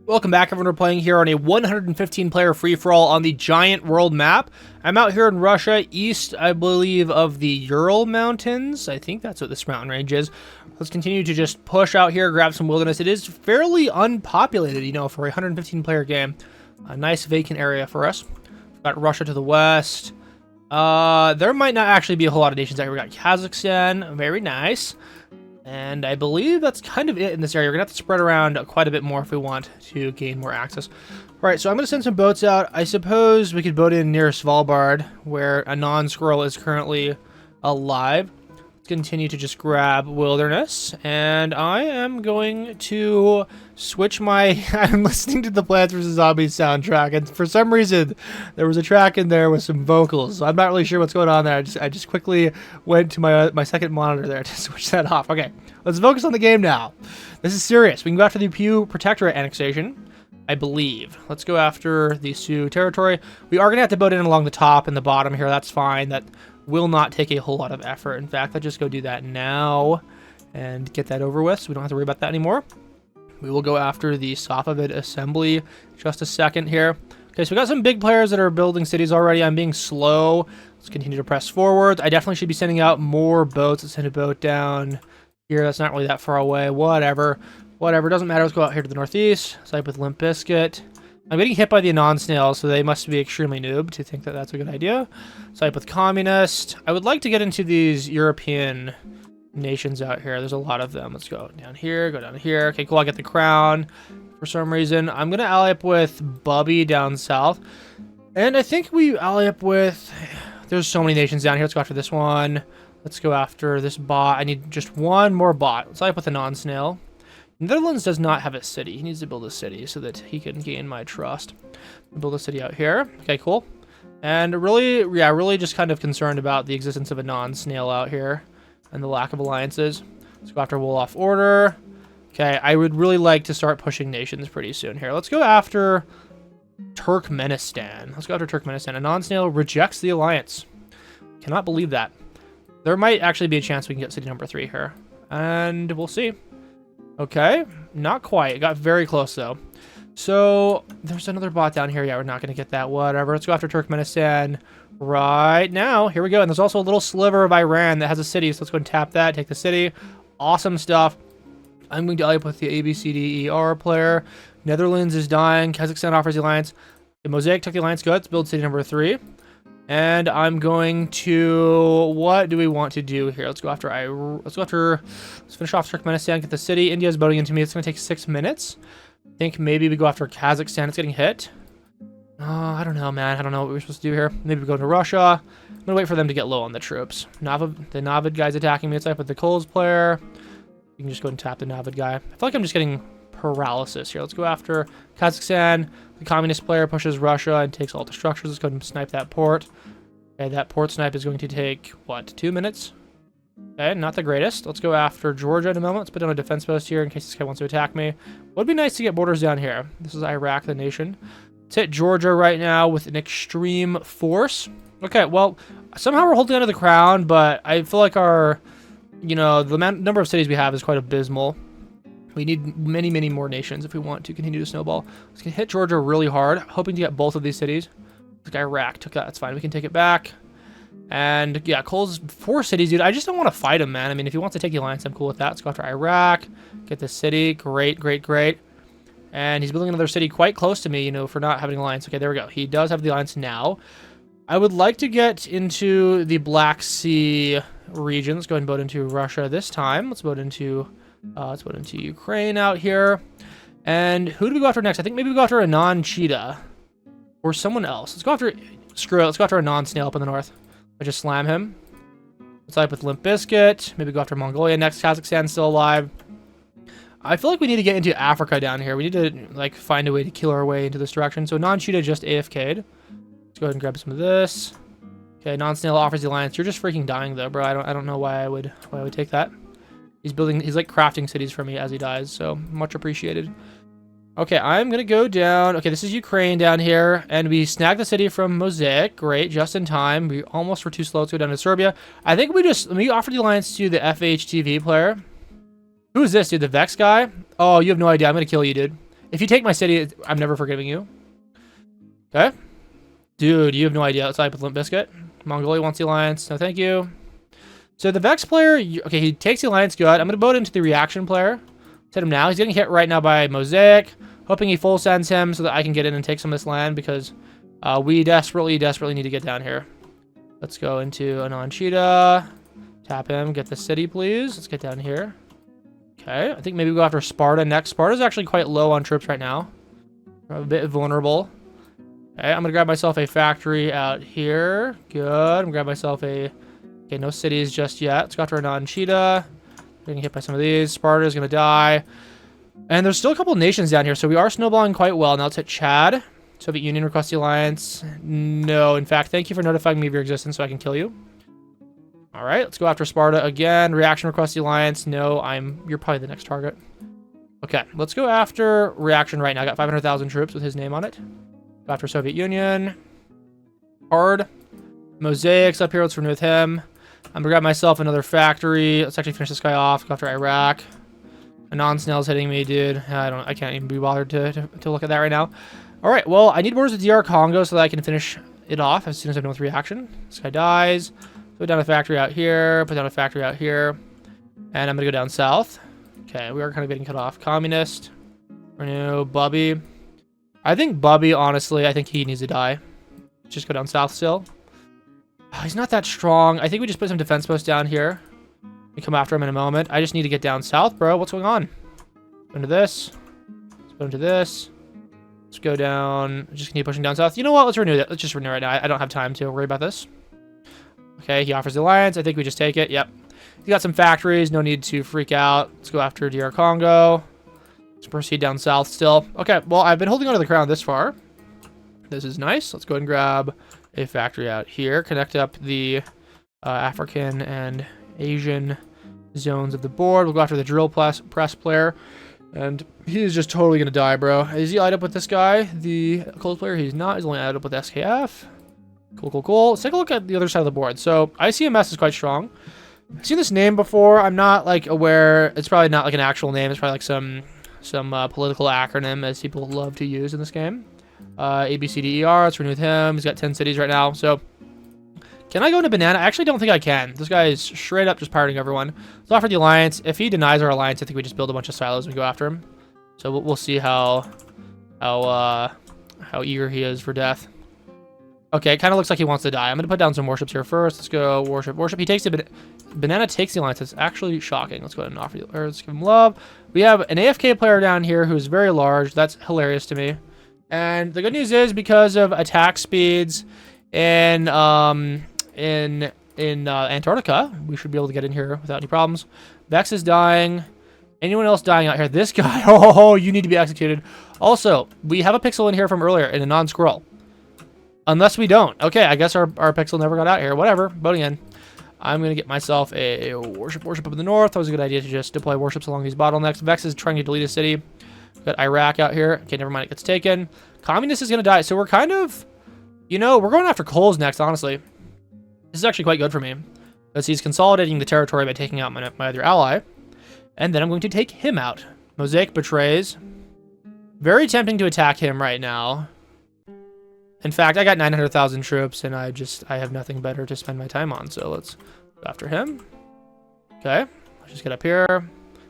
Welcome back, everyone. We're playing here on a 115-player free-for-all on the giant world map. I'm out here in Russia, east, I believe, of the Ural Mountains. I think that's what this mountain range is. Let's continue to just push out here, grab some wilderness. It is fairly unpopulated, you know, for a 115-player game. A nice vacant area for us. We've got Russia to the west. There might not actually be a whole lot of nations out here. We got Kazakhstan, very nice. And I believe that's kind of it in this area. We're going to have to spread around quite a bit more if we want to gain more access. All right, so I'm going to send some boats out. I suppose we could boat in near Svalbard, where a non-squirrel is currently alive. Let's continue to just grab wilderness. And I am going to switch my... I'm listening to the Plants vs. Zombies soundtrack, and for some reason, there was a track in there with some vocals. So I'm not really sure what's going on there. I just quickly went to my second monitor there to switch that off. Okay, let's focus on the game now. This is serious. We can go after the Pew Protectorate annexation, I believe. Let's go after the Sioux territory. We are going to have to boat in along the top and the bottom here. That's fine. That will not take a whole lot of effort. In fact, I'll just go do that now and get that over with so we don't have to worry about that anymore. We will go after the Safavid assembly just a second here. Okay, so we got some big players that are building cities already. I'm being slow. Let's continue to press forward. I definitely should be sending out more boats. Let's send a boat down here. That's not really that far away. Whatever. Doesn't matter. Let's go out here to the northeast. Side with Limp Bizkit. I'm getting hit by the Anon snail, so they must be extremely noob to think that that's a good idea. Side with Communist. I would like to get into these European nations out here. There's a lot of them. Let's go down here, go down here. Okay, cool. I get the crown for some reason. I'm going to ally up with Bubby down south. And I think we ally up with... There's so many nations down here. Let's go after this one. Let's go after this bot. I need just one more bot. Let's ally up with the non-snail. Netherlands does not have a city. He needs to build a city so that he can gain my trust. Build a city out here. Okay, cool. And really, yeah, really just kind of concerned about the existence of a non-snail out here and the lack of alliances. Let's go after Wolof Order. Okay, I would really like to start pushing nations pretty soon here. Let's go after Turkmenistan. Let's go after Turkmenistan. A non-snail rejects the alliance. Cannot believe that. There might actually be a chance we can get city number 3 here. And we'll see. Okay, not quite. It got very close, though. So, there's another bot down here. Yeah, we're not going to get that. Whatever. Let's go after Turkmenistan right now. Here we go. And there's also a little sliver of Iran that has a city. So, let's go and tap that. Take the city. Awesome stuff. I'm going to ally up with the ABCDER player. Netherlands is dying. Kazakhstan offers the alliance. Okay, Mosaic took the alliance. Good. Let's build city number 3. And I'm going to... What do we want to do here? Let's go after... Let's finish off Turkmenistan, get the city. India's boating into me. It's going to take 6 minutes. I think maybe we go after Kazakhstan. It's getting hit. I don't know, man. I don't know what we're supposed to do here. Maybe we go to Russia. I'm going to wait for them to get low on the troops. The Navid guy's attacking me. It's like with the Coles player. You can just go and tap the Navid guy. I feel like I'm just getting paralysis here. Let's go after Kazakhstan. The communist player pushes Russia and takes all the structures. Let's go and snipe that port. Okay, that port snipe is going to take, what, 2 minutes? Okay, not the greatest. Let's go after Georgia in a moment. Let's put down a defense post here in case this guy wants to attack me. Would be nice to get borders down here. This is Iraq, the nation. Let's hit Georgia right now with an extreme force. Okay, well, somehow we're holding onto the crown, but I feel like our, you know, the number of cities we have is quite abysmal. We need many, many more nations if we want to continue to snowball. Let's hit Georgia really hard, hoping to get both of these cities. This guy Iraq took that. That's fine. We can take it back. And yeah, Cole's 4 cities, dude. I just don't want to fight him, man. I mean, if he wants to take the alliance, I'm cool with that. Let's go after Iraq. Get the city. Great, great, great. And he's building another city quite close to me, you know, for not having an alliance. Okay, there we go. He does have the alliance now. I would like to get into the Black Sea region. Let's go ahead and boat into Russia this time. Let's boat into Ukraine out here. And who do we go after next? I think maybe we go after a non-cheetah or someone else. Let's go after... Screw it. Let's go after a non-snail up in the north. I just slam him. Let's side with Limp Bizkit. Maybe go after Mongolia next. Kazakhstan's still alive. I feel like we need to get into Africa down here. We need to like find a way to kill our way into this direction. So non-cheetah just AFK'd. Let's go ahead and grab some of this. Okay, non-snail offers the alliance. You're just freaking dying though, bro. I don't know why I would take that. He's like crafting cities for me as he dies, so much appreciated. Okay, I'm gonna go down. Okay, this is Ukraine down here, and we snagged the city from Mosaic. Great, just in time. We almost were too slow to go down to Serbia. I think we offered the alliance to the FHTV player. Who is this, dude? The Vex guy? Oh, you have no idea. I'm gonna kill you, dude. If you take my city, I'm never forgiving you. Okay. Dude, you have no idea. Let's type with Limp Biscuit. Mongolia wants the alliance. No, thank you. So the Vex player, okay, he takes the alliance. Good. I'm going to vote into the reaction player. Set him now. He's getting hit right now by Mosaic. Hoping he full sends him so that I can get in and take some of this land because we desperately need to get down here. Let's go into Anon Cheetah. Tap him. Get the city, please. Let's get down here. Okay. I think maybe we go after Sparta next. Sparta's actually quite low on troops right now. We're a bit vulnerable. Okay, I'm going to grab myself a factory out here. Good. I'm going to grab myself a... Okay, no cities just yet. Let's go after Anon Cheetah. We're getting hit by some of these. Sparta's going to die. And there's still a couple of nations down here, so we are snowballing quite well. Now let's hit Chad. Soviet Union request the alliance. No, in fact, thank you for notifying me of your existence so I can kill you. All right, let's go after Sparta again. Reaction request the alliance. No, you're probably the next target. Okay, let's go after reaction right now. I got 500,000 troops with his name on it. Go after Soviet Union. Hard. Mosaics up here. Let's renew with him. I'm gonna grab myself another factory. Let's actually finish this guy off. Go after Iraq. Anon Snell's hitting me, dude. I can't even be bothered to look at that right now. All right, well, I need borders with DR Congo so that I can finish it off as soon as I'm done with reaction. This guy dies. Put down a factory out here. Put down a factory out here. And I'm gonna go down south. Okay, we are kind of getting cut off. Communist. Renew. Bubby. I think Bubby, honestly, I think he needs to die. Just go down south still. Oh, he's not that strong. I think we just put some defense posts down here. We come after him in a moment. I just need to get down south, bro. What's going on? Go into this. Let's go into this. Let's go down. Just keep pushing down south. You know what? Let's renew that. Let's just renew right now. I don't have time to worry about this. Okay, he offers the alliance. I think we just take it. Yep. He's got some factories. No need to freak out. Let's go after DR Congo. Let's proceed down south still. Okay, well, I've been holding onto the crown this far. This is nice. Let's go ahead and grab a factory out here. Connect up the African and Asian zones of the board. We'll go after the drill press player. And he's just totally going to die, bro. Is he allied up with this guy? The cold player? He's not. He's only allied up with SKF. Cool, cool, cool. Let's take a look at the other side of the board. So ICMS is quite strong. I've seen this name before. I'm not like aware. It's probably not like an actual name. It's probably like some political acronym as people love to use in this game. ABCDER. Let's renew with him. He's got 10 cities right now. So can I go into Banana? I actually don't think I can. This guy is straight up just pirating everyone. Let's offer the alliance. If he denies our alliance, I think we just build a bunch of silos and we go after him. So we'll see how eager he is for death. Okay, it kind of looks like he wants to die. I'm going to put down some warships here first. Let's go worship. He takes it. Banana takes the alliance. It's actually shocking. Let's go ahead and offer the, or let's give him love. We have an AFK player down here who's very large. That's hilarious to me. And the good news is because of attack speeds in Antarctica, we should be able to get in here without any problems. Vex is dying. Anyone else dying out here? This guy. Oh, you need to be executed. Also, we have a pixel in here from earlier in a non-scroll. Unless we don't. Okay, I guess our pixel never got out here. Whatever. Voting in. I'm going to get myself a worship up in the north. That was a good idea to just deploy warships along these bottlenecks. Vex is trying to delete a city. Got Iraq out here. Okay, never mind. It gets taken. Communist is going to die. So we're kind of, you know, we're going after Coles next, honestly. This is actually quite good for me. Because he's consolidating the territory by taking out my other ally. And then I'm going to take him out. Mosaic betrays. Very tempting to attack him right now. In fact, I got 900,000 troops, and I have nothing better to spend my time on. So let's go after him. Okay, let's just get up here.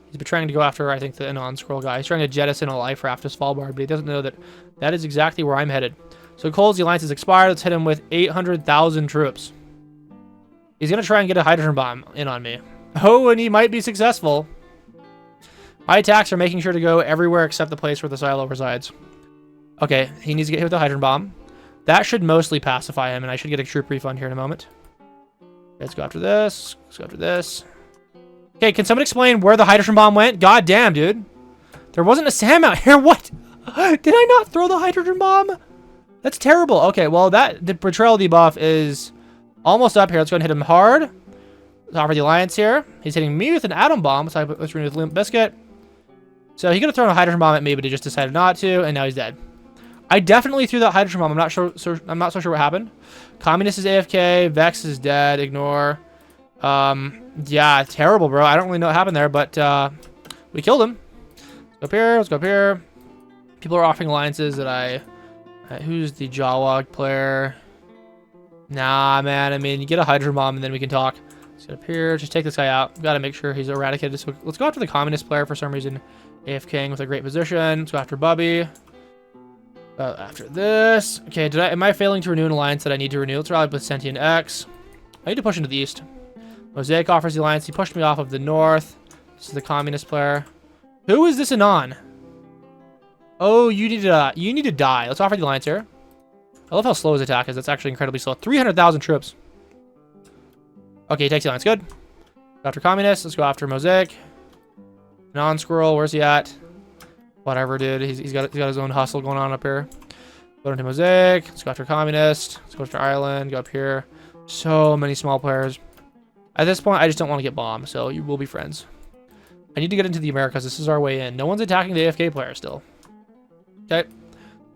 He's trying to go after, I think, the non-scroll guy. He's trying to jettison a life raft to Svalbard, but he doesn't know that that is exactly where I'm headed. So Cole's, the alliance is expired. Let's hit him with 800,000 troops. He's going to try and get a hydrogen bomb in on me. Oh, and he might be successful. My attacks are making sure to go everywhere except the place where the silo resides. Okay, he needs to get hit with a hydrogen bomb. That should mostly pacify him, and I should get a troop refund here in a moment. Let's go after this. Let's go after this. Okay, can someone explain where the hydrogen bomb went? God damn, dude. There wasn't a SAM out here. What? Did I not throw the hydrogen bomb? That's terrible. Okay, well, the betrayal debuff is almost up here. Let's go and hit him hard. Let's offer the alliance here. He's hitting me with an atom bomb. So let's renew with Limp Biscuit. So he could have thrown a hydrogen bomb at me, but he just decided not to, and now he's dead. I definitely threw that hydrogen bomb. I'm not so sure what happened. Communist is AFK. Vex is dead. Ignore. Yeah, terrible, bro. I don't really know what happened there, but we killed him. Let's go up here. Let's go up here. People are offering alliances that I... who's the Jawog player? Nah, man. I mean, you get a Hydrogen Bomb and then we can talk. Let's get up here. Just take this guy out. We've got to make sure he's eradicated. So let's go after the communist player for some reason. AFKing with a great position. Let's go after Bubby. After this. Okay, am I failing to renew an alliance that I need to renew? Let's rally with Sentient X. I need to push into the east. Mosaic offers the alliance. He pushed me off of the north. This is the communist player. Who is this Anon? Oh, you need to die. Let's offer the alliance here. I love how slow his attack is. That's actually incredibly slow. 300,000 troops. Okay, he takes the alliance. Good. Go after communists. Let's go after Mosaic. Non-squirrel. Where's he at? Whatever, dude. He's got his own hustle going on up here. Go into Mosaic. Let's go after communist. Let's go after Ireland. Go up here. So many small players. At this point, I just don't want to get bombed, so you will be friends. I need to get into the Americas. This is our way in. No one's attacking the AFK player still. Okay.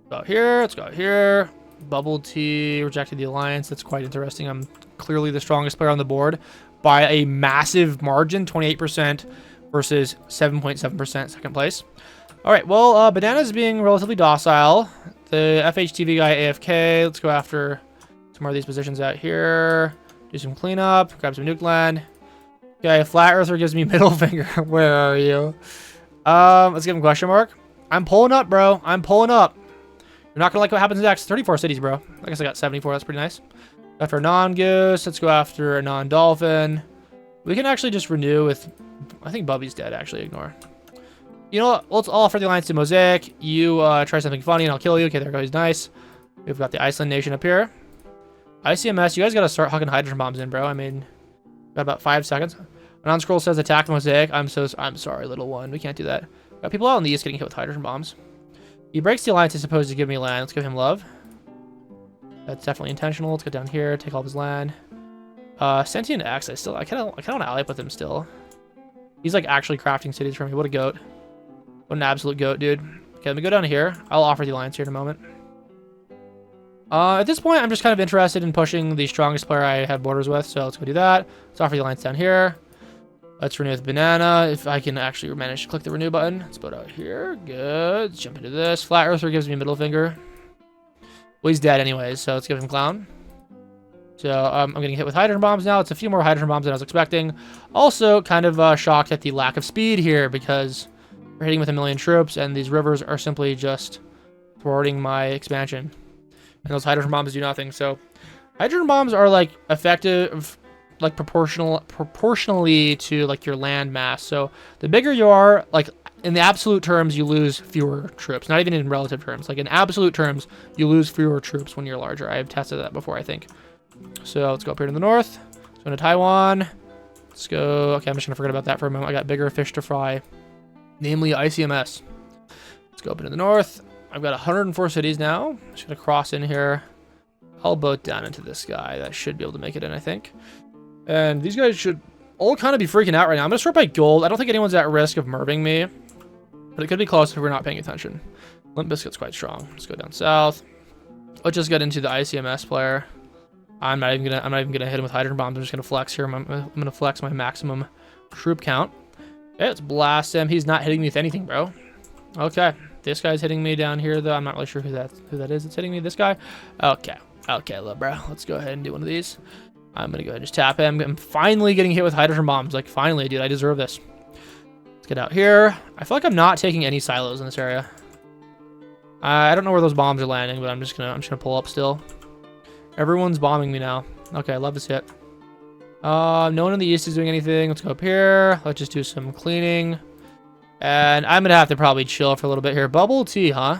Go out here. Let's go out here. Bubble Tea rejected the alliance. That's quite interesting. I'm clearly the strongest player on the board by a massive margin, 28% versus 7.7% second place. All right, well, Banana's being relatively docile. The FHTV guy AFK. Let's go after some more of these positions out here. Do some cleanup. Grab some nuke land. Okay, Flat Earther gives me middle finger. Where are you? Let's give him question mark. I'm pulling up, bro. I'm pulling up. You're not gonna like what happens next. 34 cities, bro. I guess I got 74. That's pretty nice. After a non-goose, let's go after a non-dolphin. We can actually just renew with... I think Bubby's dead, actually. Ignore. You know what? Let's all offer the alliance to Mosaic. You try something funny and I'll kill you. Okay, there goes. Nice. We've got the Iceland nation up here. ICMS, you guys gotta start hucking hydrogen bombs in, bro. I mean, got about 5 seconds. Non-scroll says attack Mosaic. I'm sorry, little one. We can't do that. Got people out in the east getting hit with hydrogen bombs. He breaks the alliance. He's supposed to give me land. Let's give him love. That's definitely intentional. Let's go down here, take all of his land. Sentient X, I kind of want to ally up with him still. He's like actually crafting cities for me. What a goat. What an absolute goat, dude. Okay, let me go down here. I'll offer the alliance here in a moment. At this point, I'm just kind of interested in pushing the strongest player I have borders with, so let's go do that. Let's offer the alliance down here. Let's renew with Banana, if I can actually manage to click the renew button. Let's put out here. Good. Let's jump into this. Flat Earther gives me a middle finger. Well, he's dead anyways, so let's give him Clown. So I'm getting hit with hydrogen bombs now. It's a few more hydrogen bombs than I was expecting. Also, kind of shocked at the lack of speed here because we're hitting with 1 million troops, and these rivers are simply just thwarting my expansion. And those hydrogen bombs do nothing. So hydrogen bombs are like effective, like proportionally to like your land mass. So the bigger you are, like in the absolute terms, you lose fewer troops. Not even in relative terms. Like in absolute terms, you lose fewer troops when you're larger. I have tested that before, I think. So let's go up here to the north. Let's go to Taiwan. Let's go. Okay, I'm just gonna forget about that for a moment. I got bigger fish to fry, namely ICMS. Let's go up into the north. I've got 104 cities now. Just gonna cross in here. I'll boat down into this guy. That should be able to make it in, I think. And these guys should all kind of be freaking out right now. I'm gonna sort by gold. I don't think anyone's at risk of murving me, but it could be close if we're not paying attention. Limp Bizkit's quite strong. Let's go down south. Let's just get into the ICMS player. I'm not even gonna hit him with hydrogen bombs. I'm just gonna flex here. I'm gonna flex my maximum troop count. Okay, let's blast him. He's not hitting me with anything, bro. Okay, this guy's hitting me down here though. I'm not really sure who that is. It's hitting me. This guy. Okay, little bro. Let's go ahead and do one of these. I'm gonna go ahead and just tap him. I'm finally getting hit with hydrogen bombs. Like finally, dude, I deserve this. Let's get out here. I feel like I'm not taking any silos in this area. I don't know where those bombs are landing, but I'm just gonna pull up still. Everyone's bombing me now. Okay, I love this hit. No one in the east is doing anything. Let's go up here. Let's just do some cleaning. And I'm gonna have to probably chill for a little bit here. Bubble tea, huh?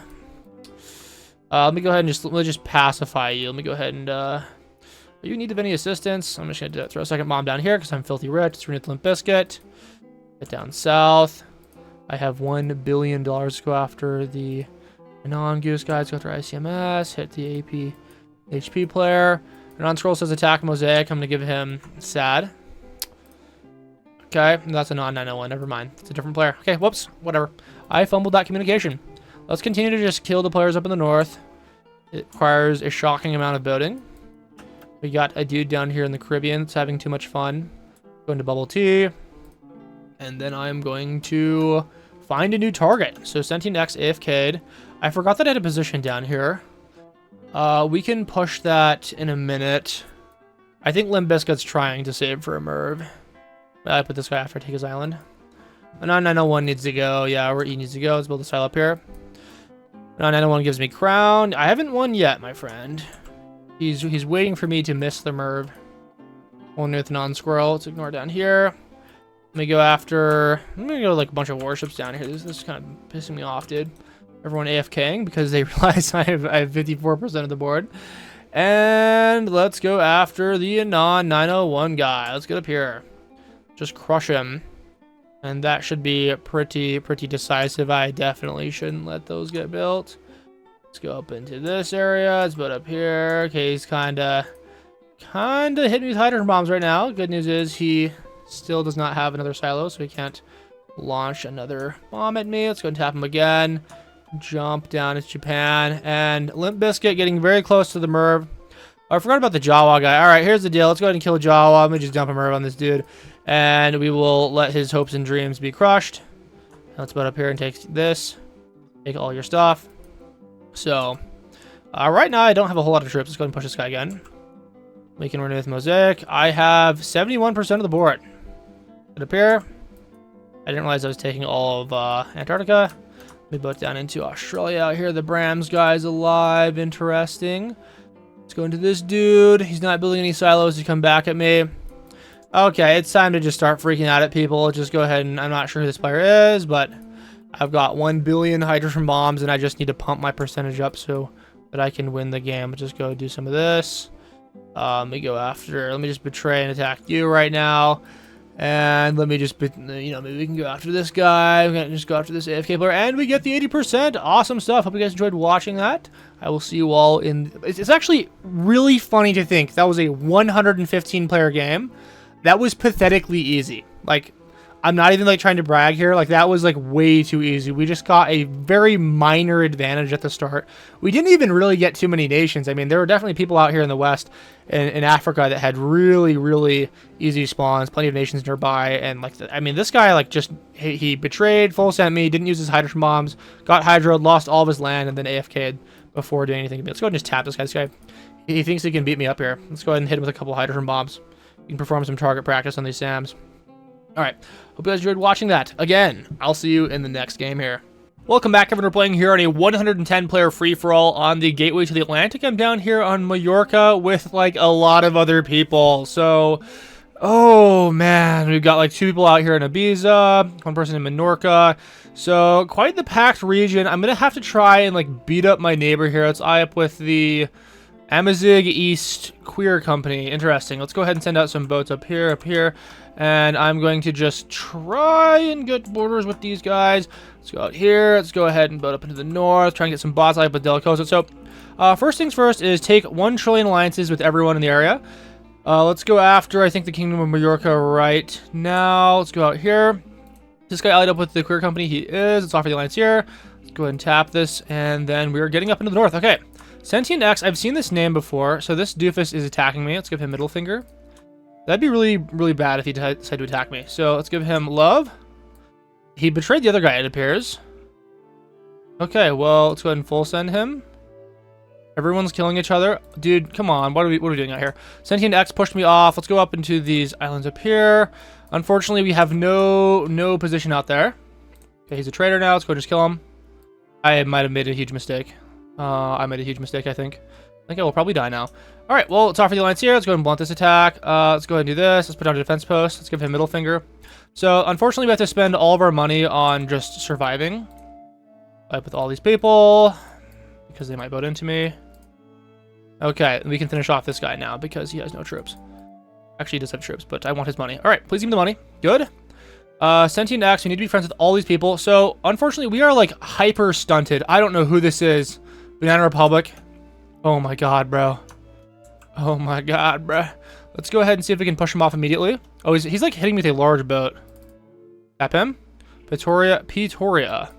Let me go ahead and just pacify you. Let me go ahead and are you in need of any assistance? I'm just gonna throw a second bomb down here because I'm filthy rich. It's Renewed Limp Bizkit. Get down south. I have $1 billion to go after the non-goose guys. Go after ICMS. Hit the AP HP player. And on scroll says attack Mosaic. I'm gonna give him sad. Okay, that's a non-901. Never mind. It's a different player. Okay, whoops. Whatever. I fumbled that communication. Let's continue to just kill the players up in the north. It requires a shocking amount of boating. We got a dude down here in the Caribbean that's having too much fun. Going to bubble tea. And then I'm going to find a new target. So Sentient X AFK'd. I forgot that I had a position down here. We can push that in a minute. I think Limp Bizkit's trying to save for a Merv. I put this guy after I take his island. Anon 901 needs to go. Yeah, where E needs to go. Let's build a silo up here. Anon 901 gives me crown. I haven't won yet, my friend. He's waiting for me to miss the Merv. One with non-squirrel. Let's ignore down here. Let me go after... I'm gonna go like a bunch of warships down here. This is kind of pissing me off, dude. Everyone AFKing because they realize I have 54% of the board. And let's go after the Anon 901 guy. Let's get up here. Just crush him. And that should be pretty decisive. I definitely shouldn't let those get built. Let's go up into this area. Let's build up here. Okay, he's kinda hitting me with hydrogen bombs right now. Good news is he still does not have another silo, so he can't launch another bomb at me. Let's go and tap him again. Jump down to Japan. And Limp Bizkit getting very close to the Merv. Oh, I forgot about the Jawa guy. Alright, here's the deal. Let's go ahead and kill Jawa. Let me just dump a Merv on this dude. And we will let his hopes and dreams be crushed. Let's build up here and take this. Take all your stuff. So, right now I don't have a whole lot of troops. Let's go ahead and push this guy again. We can run with Mosaic. I have 71% of the board. Get up here. I didn't realize I was taking all of Antarctica. Let me boat down into Australia out here. The Brams guy's alive. Interesting. Let's go into this dude. He's not building any silos to come back at me. Okay, it's time to just start freaking out at people. Just go ahead and... I'm not sure who this player is, but I've got 1 billion hydrogen bombs, and I just need to pump my percentage up so that I can win the game. Just go do some of this. Let me go after... Let me just betray and attack you right now. And let me just... You know, maybe we can go after this guy. We're going to just go after this AFK player. And we get the 80%. Awesome stuff. Hope you guys enjoyed watching that. I will see you all in... It's actually really funny to think that was a 115 player game. That was pathetically easy. Like, I'm not even like trying to brag here. Like, that was like way too easy. We just got a very minor advantage at the start. We didn't even really get too many nations. I mean, there were definitely people out here in the West and in Africa that had really easy spawns, plenty of nations nearby. And like, I mean, this guy like just, he betrayed, full sent me, didn't use his hydrogen bombs, got hydroed, lost all of his land, and then AFK'd before doing anything. Let's go ahead and just tap this guy. This guy, he thinks he can beat me up here. Let's go ahead and hit him with a couple of hydrogen bombs. You can perform some target practice on these SAMs. Alright, hope you guys enjoyed watching that. Again, I'll see you in the next game here. Welcome back, everyone. We're playing here on a 110-player free-for-all on the gateway to the Atlantic. I'm down here on Mallorca with, like, a lot of other people. So, oh, man. We've got, like, 2 people out here in Ibiza, 1 person in Menorca. So, quite the packed region. I'm going to have to try and, like, beat up my neighbor here. Let's eye up with the... Amazigh East Queer Company. Interesting. Let's go ahead and send out some boats up here. And I'm going to just try and get borders with these guys. Let's go out here. Let's go ahead and boat up into the north. Try and get some bots like with Delicosa. So, first things first is take 1 trillion alliances with everyone in the area. Let's go after, I think, the Kingdom of Mallorca right now. Let's go out here. This guy allied up with the Queer Company. He is. Let's offer the alliance here. Let's go ahead and tap this. And then we're getting up into the north. Okay. Sentient X, I've seen this name before, so this doofus is attacking me. Let's give him middle finger. That'd be really bad if he decided to attack me. So let's give him love. He betrayed the other guy, it appears. Okay, well, let's go ahead and full send him. Everyone's killing each other. Dude, come on, what are we doing out here? Sentient X pushed me off. Let's go up into these islands up here. Unfortunately, we have no position out there. Okay, he's a traitor now. Let's go just kill him. I might have made a huge mistake. I made a huge mistake, I think. I think I will probably die now. Alright, well, let's offer the alliance here. Let's go ahead and blunt this attack. Let's go ahead and do this. Let's put down a defense post. Let's give him middle finger. So, unfortunately, we have to spend all of our money on just surviving. With all these people. Because they might boat into me. Okay, we can finish off this guy now because he has no troops. Actually, he does have troops, but I want his money. Alright, please give me the money. Good. Sentient X, we need to be friends with all these people. So, unfortunately, we are, like, hyper stunted. I don't know who this is. Banana Republic. Oh my god, bro. Oh my god, bro. Let's go ahead and see if we can push him off immediately. Oh, he's like hitting me with a large boat. Tap him. Pretoria.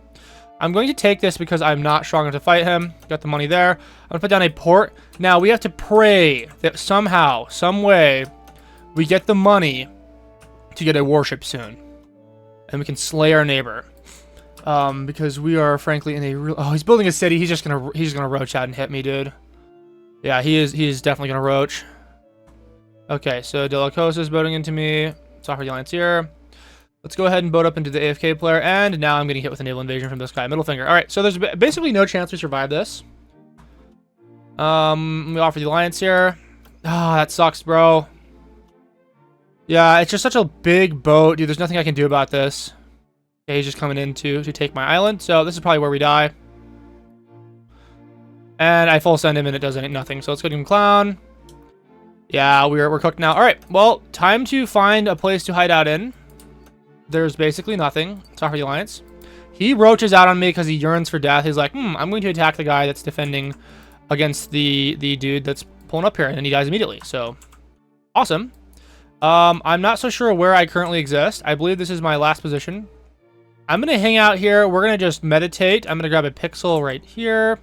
I'm going to take this because I'm not strong enough to fight him. Got the money there. I'm going to put down a port. Now, we have to pray that somehow, some way, we get the money to get a warship soon. And we can slay our neighbor. because we are frankly in a real... Oh, he's building a city. He's just gonna roach out and hit me, dude. Yeah, he is definitely gonna roach. Okay, so De La Cosa is boating into me. Software Alliance here. Let's go ahead and boat up into the AFK player, and now I'm getting hit with a naval invasion from this guy. Middle finger. All right, so there's basically no chance we survive this. We offer the alliance here. Ah, that sucks, bro. Yeah, it's just such a big boat, dude. There's nothing I can do about this. Okay, he's just coming in to take my island, so this is probably where we die. And I full send him, and it does nothing. So let's go to Clown. Yeah, we're cooked now. All right, well, time to find a place to hide out in. There's basically nothing. Sorry for the alliance. He roaches out on me because he yearns for death. He's like, I'm going to attack the guy that's defending against the dude that's pulling up here, and then he dies immediately. So, awesome. I'm not so sure where I currently exist. I believe this is my last position. I'm going to hang out here. We're going to just meditate. I'm going to grab a pixel right here,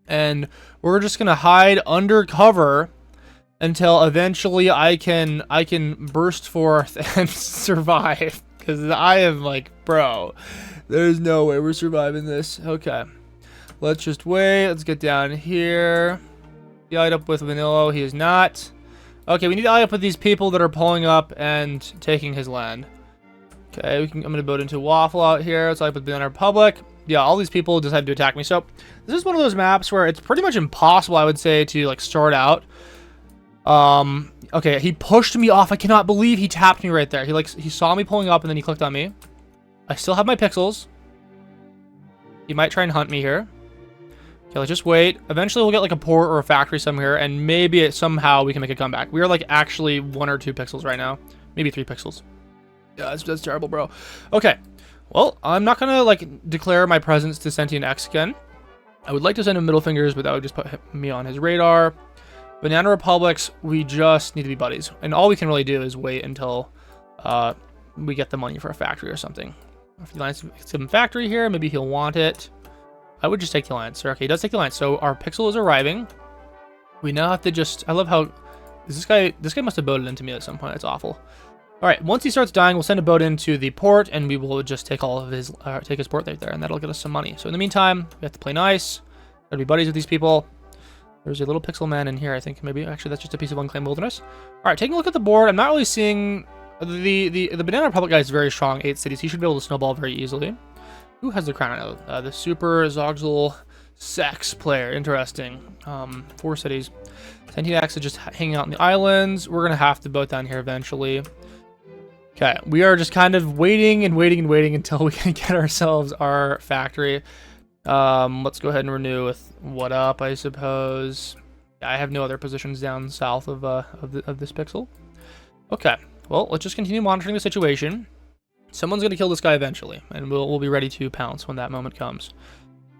and we're just going to hide under cover until eventually I can burst forth and survive. Because I am like, bro, there's no way we're surviving this. Okay. Let's just wait. Let's get down here. The eye up with Vanillo. He is not. Okay, we need to eye up with these people that are pulling up and taking his land. Okay, I'm going to boat into Waffle out here. Let's eye up with Banana Republic. Yeah, all these people decided to attack me. So this is one of those maps where it's pretty much impossible, I would say, to like start out. Okay, he pushed me off. I cannot believe he tapped me right there. He saw me pulling up and then he clicked on me. I still have my pixels. He might try and hunt me here. Okay, let's just wait. Eventually we'll get like a port or a factory somewhere, and maybe somehow we can make a comeback. We are like actually 1 or 2 pixels right now. Maybe 3 pixels. Yeah, that's terrible, bro. Okay. Well, I'm not gonna like declare my presence to Sentient X again. I would like to send him middle fingers, but that would just put me on his radar. Banana Republics, we just need to be buddies. And all we can really do is wait until we get the money for a factory or something. If the alliance gets him a factory here, maybe he'll want it. I would just take the alliance. Okay, he does take the alliance. So our pixel is arriving. We now have to just... I love how... This guy must have boated into me at some point. It's awful. All right, once he starts dying, we'll send a boat into the port, and we will just take all of his... take his port right there, and that'll get us some money. So in the meantime, we have to play nice. Gotta be buddies with these people. There's a little pixel man in here, I think. Maybe, actually, that's just a piece of unclaimed wilderness. All right, taking a look at the board. I'm not really seeing... The Banana Republic guy is very strong. 8 cities. He should be able to snowball very easily. Who has the crown now? The Super Zoxel Sex player. Interesting. 4 cities. Sentiax is just hanging out in the islands. We're going to have to boat down here eventually. Okay, we are just kind of waiting and waiting and waiting until we can get ourselves our factory. Let's go ahead and renew with what up, I suppose. I have no other positions down south of this pixel. Okay, well, let's just continue monitoring the situation. Someone's going to kill this guy eventually, and we'll be ready to pounce when that moment comes.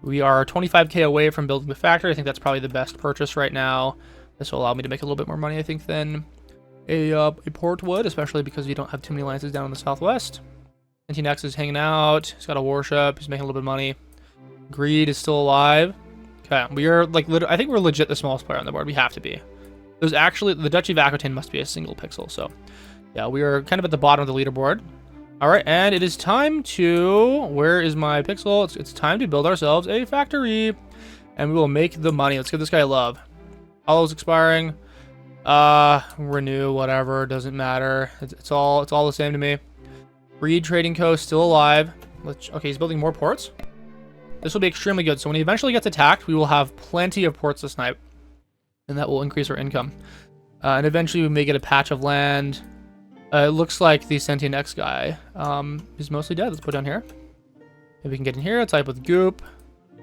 We are 25k away from building the factory. I think that's probably the best purchase right now. This will allow me to make a little bit more money, I think, than a port would, especially because we don't have too many alliances down in the southwest. Anti-Nex is hanging out. He's got a warship. He's making a little bit of money. Greed is still alive. Okay, we are like, I think we're legit the smallest player on the board. We have to be. There's actually, the Duchy of Aquitaine must be a single pixel. So, yeah, we are kind of at the bottom of the leaderboard. All right, and it is time to, where is my pixel? It's time to build ourselves a factory, and we will make the money. Let's give this guy love. Hollow's expiring. Renew, whatever, doesn't matter. It's all the same to me. Breed Trading Co. still alive. Okay, he's building more ports. This will be extremely good. So when he eventually gets attacked, we will have plenty of ports to snipe, and that will increase our income. And eventually we may get a patch of land. It looks like the Sentient X guy is mostly dead. Let's put down here. If we can get in here, let's type with Goop.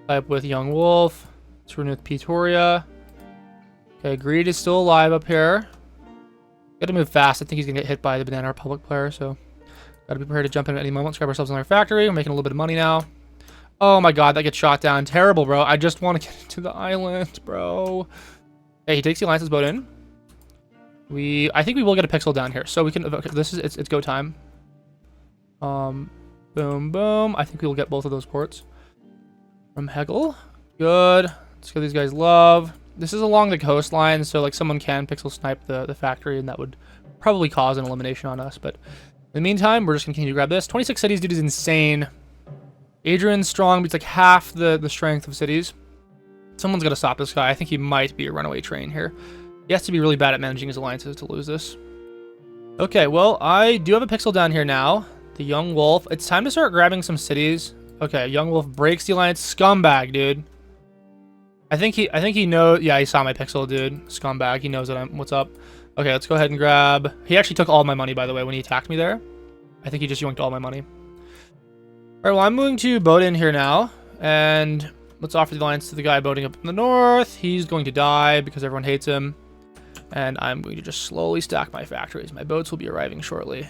Type with Young Wolf. Let's renew with Pretoria. Okay, Greed is still alive up here. Gotta move fast. I think he's gonna get hit by the Banana Republic player, so gotta be prepared to jump in at any moment. Let's grab ourselves another factory. We're making a little bit of money now. Oh my god, that gets shot down. Terrible, bro. I just want to get into the island, bro. Hey, he takes the alliance's boat in. I think we will get a pixel down here, so we can. Okay, it's go time. Boom, boom. I think we will get both of those ports from Hegel. Good. Let's give these guys love. This is along the coastline, so like someone can pixel snipe the factory, and that would probably cause an elimination on us. But in the meantime, we're just gonna continue to grab this. 26 cities, dude, is insane. Adrian's strong, but it's like half the strength of cities. Someone's got to stop this guy. I think he might be a runaway train here. He has to be really bad at managing his alliances to lose this. Okay, well, I do have a pixel down here now. The Young Wolf. It's time to start grabbing some cities. Okay, Young Wolf breaks the alliance. Scumbag, dude. I think he knows. Yeah, he saw my pixel, dude. Scumbag. He knows what's up. Okay, let's go ahead and grab. He actually took all my money, by the way, when he attacked me there. I think he just yoinked all my money. All right, well, I'm moving to boat in here now, and let's offer the alliance to the guy boating up in the north. He's going to die because everyone hates him, and I'm going to just slowly stack my factories. My boats will be arriving shortly.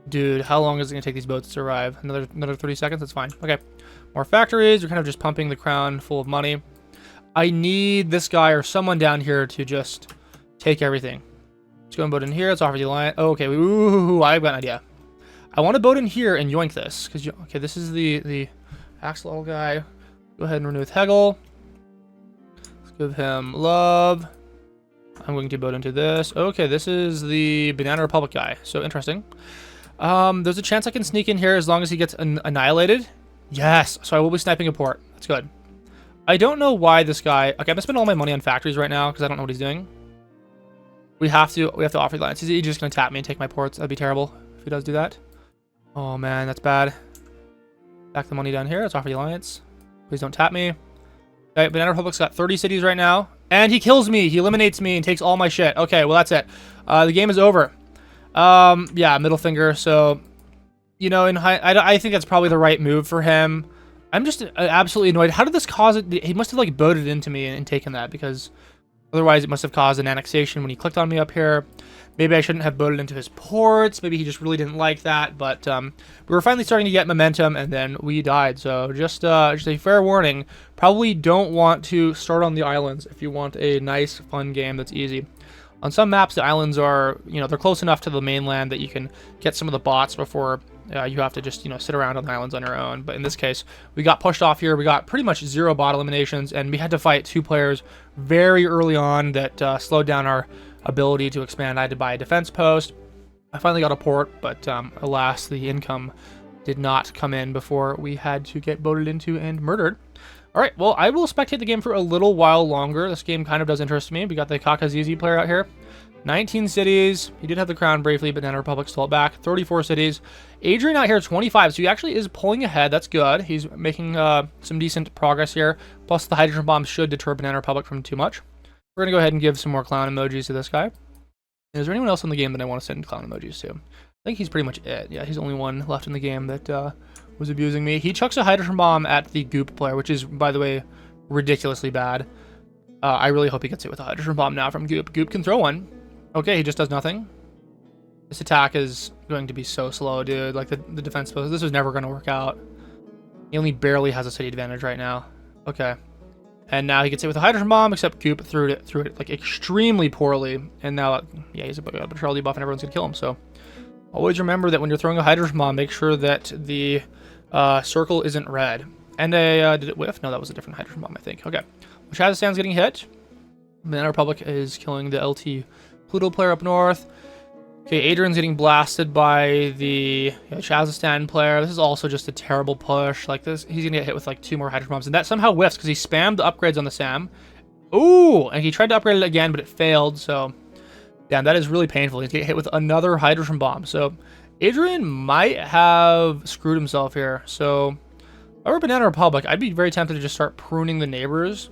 Dude, how long is it going to take these boats to arrive? Another 30 seconds? That's fine. Okay. More factories. We're kind of just pumping the crown full of money. I need this guy or someone down here to just take everything. Let's go and boat in here. Let's offer the alliance. Oh, okay. Ooh, I've got an idea. I want to boat in here and yoink this. Okay, this is the axolotl guy. Go ahead and renew with Hegel. Let's give him love. I'm going to boat into this. Okay, this is the Banana Republic guy. So interesting. There's a chance I can sneak in here as long as he gets annihilated. Yes, so I will be sniping a port. That's good. I don't know why this guy... Okay, I'm gonna spend all my money on factories right now because I don't know what he's doing. We have to offer the alliance. He's just gonna tap me and take my ports. That'd be terrible if he does do that. Oh man, that's bad. Back the money down here. Let's offer the alliance. Please don't tap me. Okay, Banana Republic's got 30 cities right now, and he kills me. He eliminates me and takes all my shit. Okay, well that's it. The game is over. Yeah, middle finger. So, you know, I think that's probably the right move for him. I'm just absolutely annoyed. How did this cause it? He must have like boated into me and taken that, because otherwise it must have caused an annexation when he clicked on me up here. Maybe I shouldn't have boated into his ports. Maybe he just really didn't like that. But we were finally starting to get momentum, and then we died. So just a fair warning. Probably don't want to start on the islands if you want a nice, fun game that's easy. On some maps, the islands are, you know, they're close enough to the mainland that you can get some of the bots before you have to just, you know, sit around on the islands on your own. But in this case, we got pushed off here. We got pretty much 0 bot eliminations, and we had to fight 2 players very early on that slowed down our ability to expand. I had to buy a defense post. I finally got a port, but alas, the income did not come in before we had to get boated into and murdered. All right, well, I will spectate the game for a little while longer. This game kind of does interest me. We got the Kakazizi player out here. 19 cities. He did have the crown briefly, but Banana Republic stole it back. 34 cities. Adrian out here, 25. So he actually is pulling ahead. That's good. He's making some decent progress here. Plus, the hydrogen bombs should deter Banana Republic from too much. We're going to go ahead and give some more clown emojis to this guy. Is there anyone else in the game that I want to send clown emojis to? I think he's pretty much it. Yeah, he's the only one left in the game that was abusing me. He chucks a hydrogen bomb at the Goop player, which is, by the way, ridiculously bad. I really hope he gets hit with a hydrogen bomb now from Goop. Goop can throw one. Okay, he just does nothing. This attack is going to be so slow, dude. Like, the defense post, this was never going to work out. He only barely has a city advantage right now. Okay. And now he gets hit with a hydrogen bomb, except Goop threw it like extremely poorly. And now, yeah, he's a patrol debuff and everyone's going to kill him. So always remember that when you're throwing a hydrogen bomb, make sure that the circle isn't red. And did it whiff? No, that was a different hydrogen bomb, I think. Okay. Well, Kazakhstan's getting hit. Banana Republic is killing the LT Pluto player up north. Okay, Adrian's getting blasted by the Kazakhstan player. This is also just a terrible push. Like this, he's gonna get hit with like 2 more hydrogen bombs, and that somehow whiffs because he spammed the upgrades on the SAM. Ooh, and he tried to upgrade it again, but it failed. So, damn, that is really painful. He's getting hit with another hydrogen bomb. So, Adrian might have screwed himself here. So, if I were Banana Republic, I'd be very tempted to just start pruning the neighbors.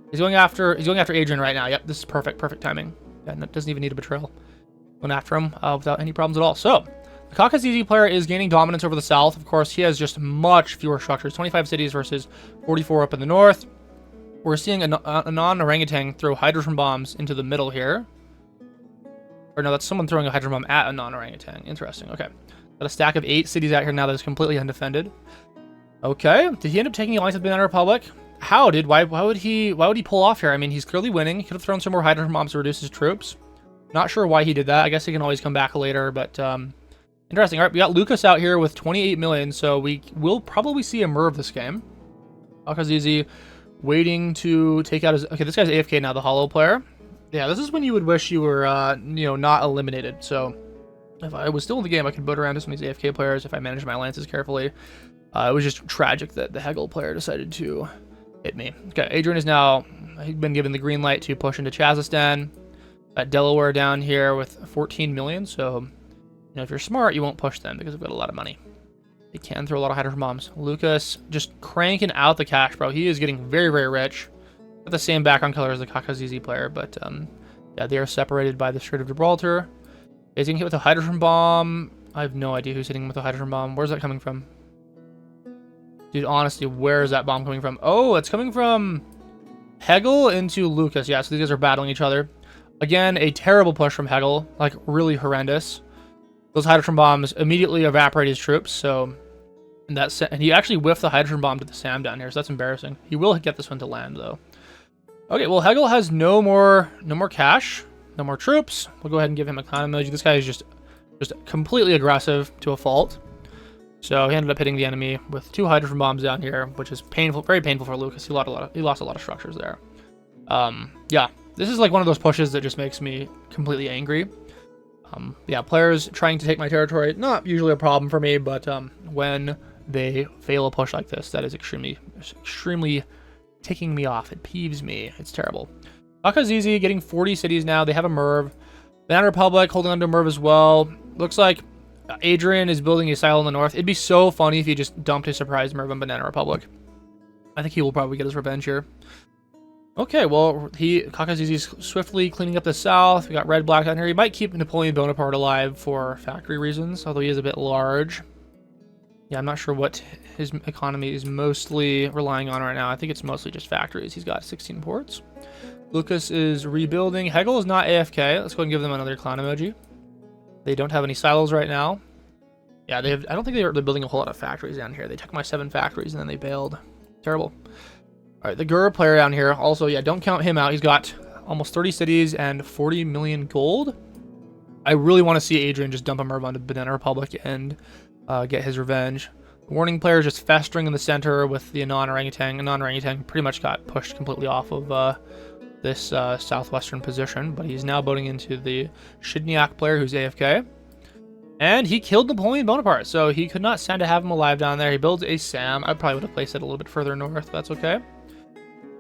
He's going after Adrian right now. Yep, this is perfect timing. And that doesn't even need a betrayal. Going after him without any problems at all. So, the Kakazizi player is gaining dominance over the south. Of course, he has just much fewer structures. 25 cities versus 44 up in the north. We're seeing a non-orangutan throw hydrogen bombs into the middle here. Or no, that's someone throwing a hydrogen bomb at a non-orangutan. Interesting. Okay. Got a stack of 8 cities out here now that is completely undefended. Okay. Did he end up taking the alliance with the Banana Republic? How, dude? Why would he pull off here? I mean, he's clearly winning. He could have thrown some more hydrogen bombs to reduce his troops. Not sure why he did that. I guess he can always come back later, but interesting. All right, we got Lucas out here with 28 million, so we will probably see a Merv this game. Akazizi waiting to take out his... Okay, this guy's AFK now, the Hollow player. Yeah, this is when you would wish you were, you know, not eliminated. So If I was still in the game, I could boat around to some of these AFK players if I managed my alliances carefully. It was just tragic that the Hegel player decided to hit me. Okay, Adrian is now been given the green light to push into Chazistan. Got Delaware down here with 14 million, so you know, if you're smart, you won't push them because they've got a lot of money. They can throw a lot of hydrogen bombs. Lucas just cranking out the cash, bro. He is getting very, very rich. Got the same background color as the Kakazizi player, but yeah, they are separated by the Strait of Gibraltar. Is he getting hit with a hydrogen bomb? I have no idea who's hitting him with a hydrogen bomb. Where's that coming from? Dude, honestly, where is that bomb coming from? Oh, it's coming from Hegel into Lucas. Yeah, so these guys are battling each other. Again, a terrible push from Hegel, like really horrendous. Those hydrogen bombs immediately evaporate his troops, so and he actually whiffed the hydrogen bomb to the SAM down here, so that's embarrassing. He will get this one to land though. Okay, well Hegel has no more cash, no more troops. We'll go ahead and give him a clown emoji. This guy is just completely aggressive to a fault. So he ended up hitting the enemy with 2 hydrogen bombs down here, which is painful, very painful for Lucas. He lost a lot of structures there. Yeah, this is like one of those pushes that just makes me completely angry. Yeah, players trying to take my territory, not usually a problem for me, but when they fail a push like this, that is extremely ticking me off. It peeves me. It's terrible. Akazizi getting 40 cities now. They have a Merv. Banana Republic holding on to a Merv as well. Looks like Adrian is building a silo in the north. It'd be so funny if he just dumped a surprise Merv on Banana Republic. I think he will probably get his revenge here. Okay, well, Kakazizi's swiftly cleaning up the south. We got red, black down here. He might keep Napoleon Bonaparte alive for factory reasons, although he is a bit large. Yeah, I'm not sure what his economy is mostly relying on right now. I think it's mostly just factories. He's got 16 ports. Lucas is rebuilding. Hegel is not AFK. Let's go and give them another clown emoji. They don't have any silos right now. Yeah, I don't think they're building a whole lot of factories down here. They took my 7 factories and then they bailed. Terrible. All right, the Gur player down here. Also, yeah, don't count him out. He's got almost 30 cities and 40 million gold. I really want to see Adrian just dump a Merv onto Banana Republic and get his revenge. The warning player is just festering in the center with the Anon Orangutan. Anon Orangutan pretty much got pushed completely off of this southwestern position, but he's now boating into the Shidniak player who's AFK. And he killed Napoleon Bonaparte, so he could not stand to have him alive down there. He builds a SAM. I probably would have placed it a little bit further north, but that's okay.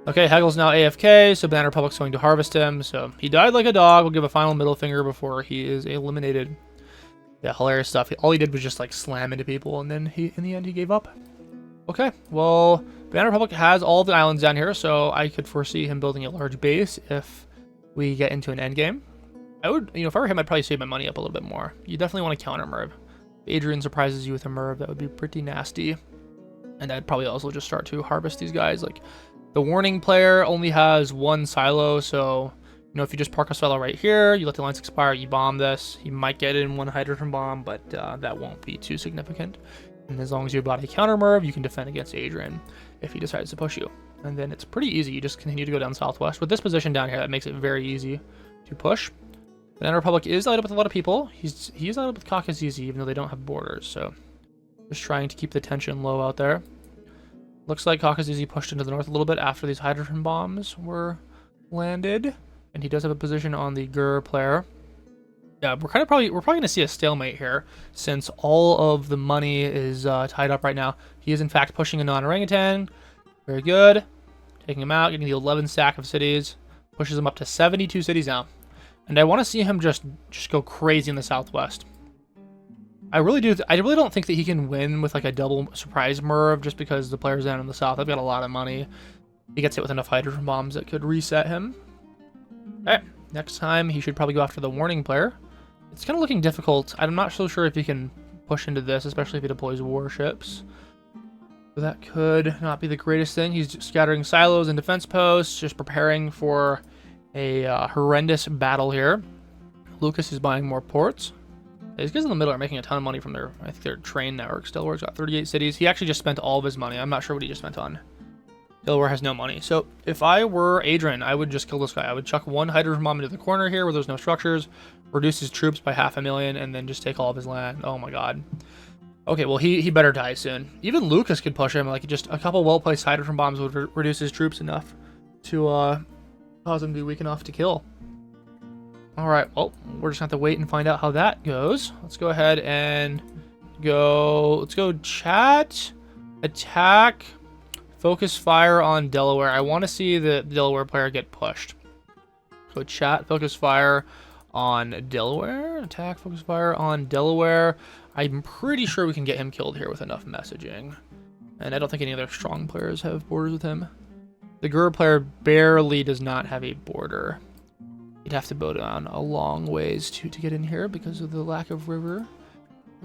Okay, Hegel's now AFK, so Banana Republic's going to harvest him. So he died like a dog. We'll give a final middle finger before he is eliminated. Yeah, hilarious stuff. All he did was just like slam into people, and then in the end he gave up. Okay, well, Banana Republic has all the islands down here, so I could foresee him building a large base if we get into an endgame. I would, if I were him, I'd probably save my money up a little bit more. You definitely want to counter Merv. If Adrian surprises you with a Merv, that would be pretty nasty. And I'd probably also just start to harvest these guys. Like, the warning player only has 1 silo, so, if you just park a silo right here, you let the lines expire, you bomb this, he might get in 1 hydrogen bomb, but that won't be too significant. And as long as you bought a counter Merv, you can defend against Adrian if he decides to push you. And then it's pretty easy. You just continue to go down southwest. With this position down here, that makes it very easy to push. Banana Republic is light up with a lot of people. He's light up with Kakazizi, even though they don't have borders. So just trying to keep the tension low out there. Looks like Kakazizi pushed into the north a little bit after these hydrogen bombs were landed. And he does have a position on the Gur player. Yeah, we're probably going to see a stalemate here, since all of the money is tied up right now. He is in fact pushing a non-orangutan. Very good. Taking him out, getting the 11 stack of cities. Pushes him up to 72 cities now. And I want to see him just go crazy in the southwest. I really don't think that he can win with like a double surprise Merv, just because the players down in the south have got a lot of money. He gets hit with enough hydrogen bombs that could reset him. Alright, next time he should probably go after the warning player. It's kind of looking difficult. I'm not so sure if he can push into this, especially if he deploys warships. So that could not be the greatest thing. He's scattering silos and defense posts, just preparing for a horrendous battle here. Lucas is buying more ports. These guys in the middle are making a ton of money from their train network. Delaware's got 38 cities. He actually just spent all of his money. I'm not sure what he just spent on. Delaware has no money. So if I were Adrian, I would just kill this guy. I would chuck 1 hydrogen bomb into the corner here where there's no structures, reduce his troops by 500,000, and then just take all of his land. Oh my god. Okay, well, he better die soon. Even Lucas could push him. Like, just a couple well-placed hydrogen bombs would reduce his troops enough to cause him to be weak enough to kill. All right, well, we're just going to have to wait and find out how that goes. Let's go ahead and go. Let's go chat, attack, focus fire on Delaware. I want to see the Delaware player get pushed. So chat, focus fire on Delaware, attack, focus fire on Delaware. I'm pretty sure we can get him killed here with enough messaging. And I don't think any other strong players have borders with him. The Guru player barely does not have a border. You'd have to bow down a long ways to get in here because of the lack of river.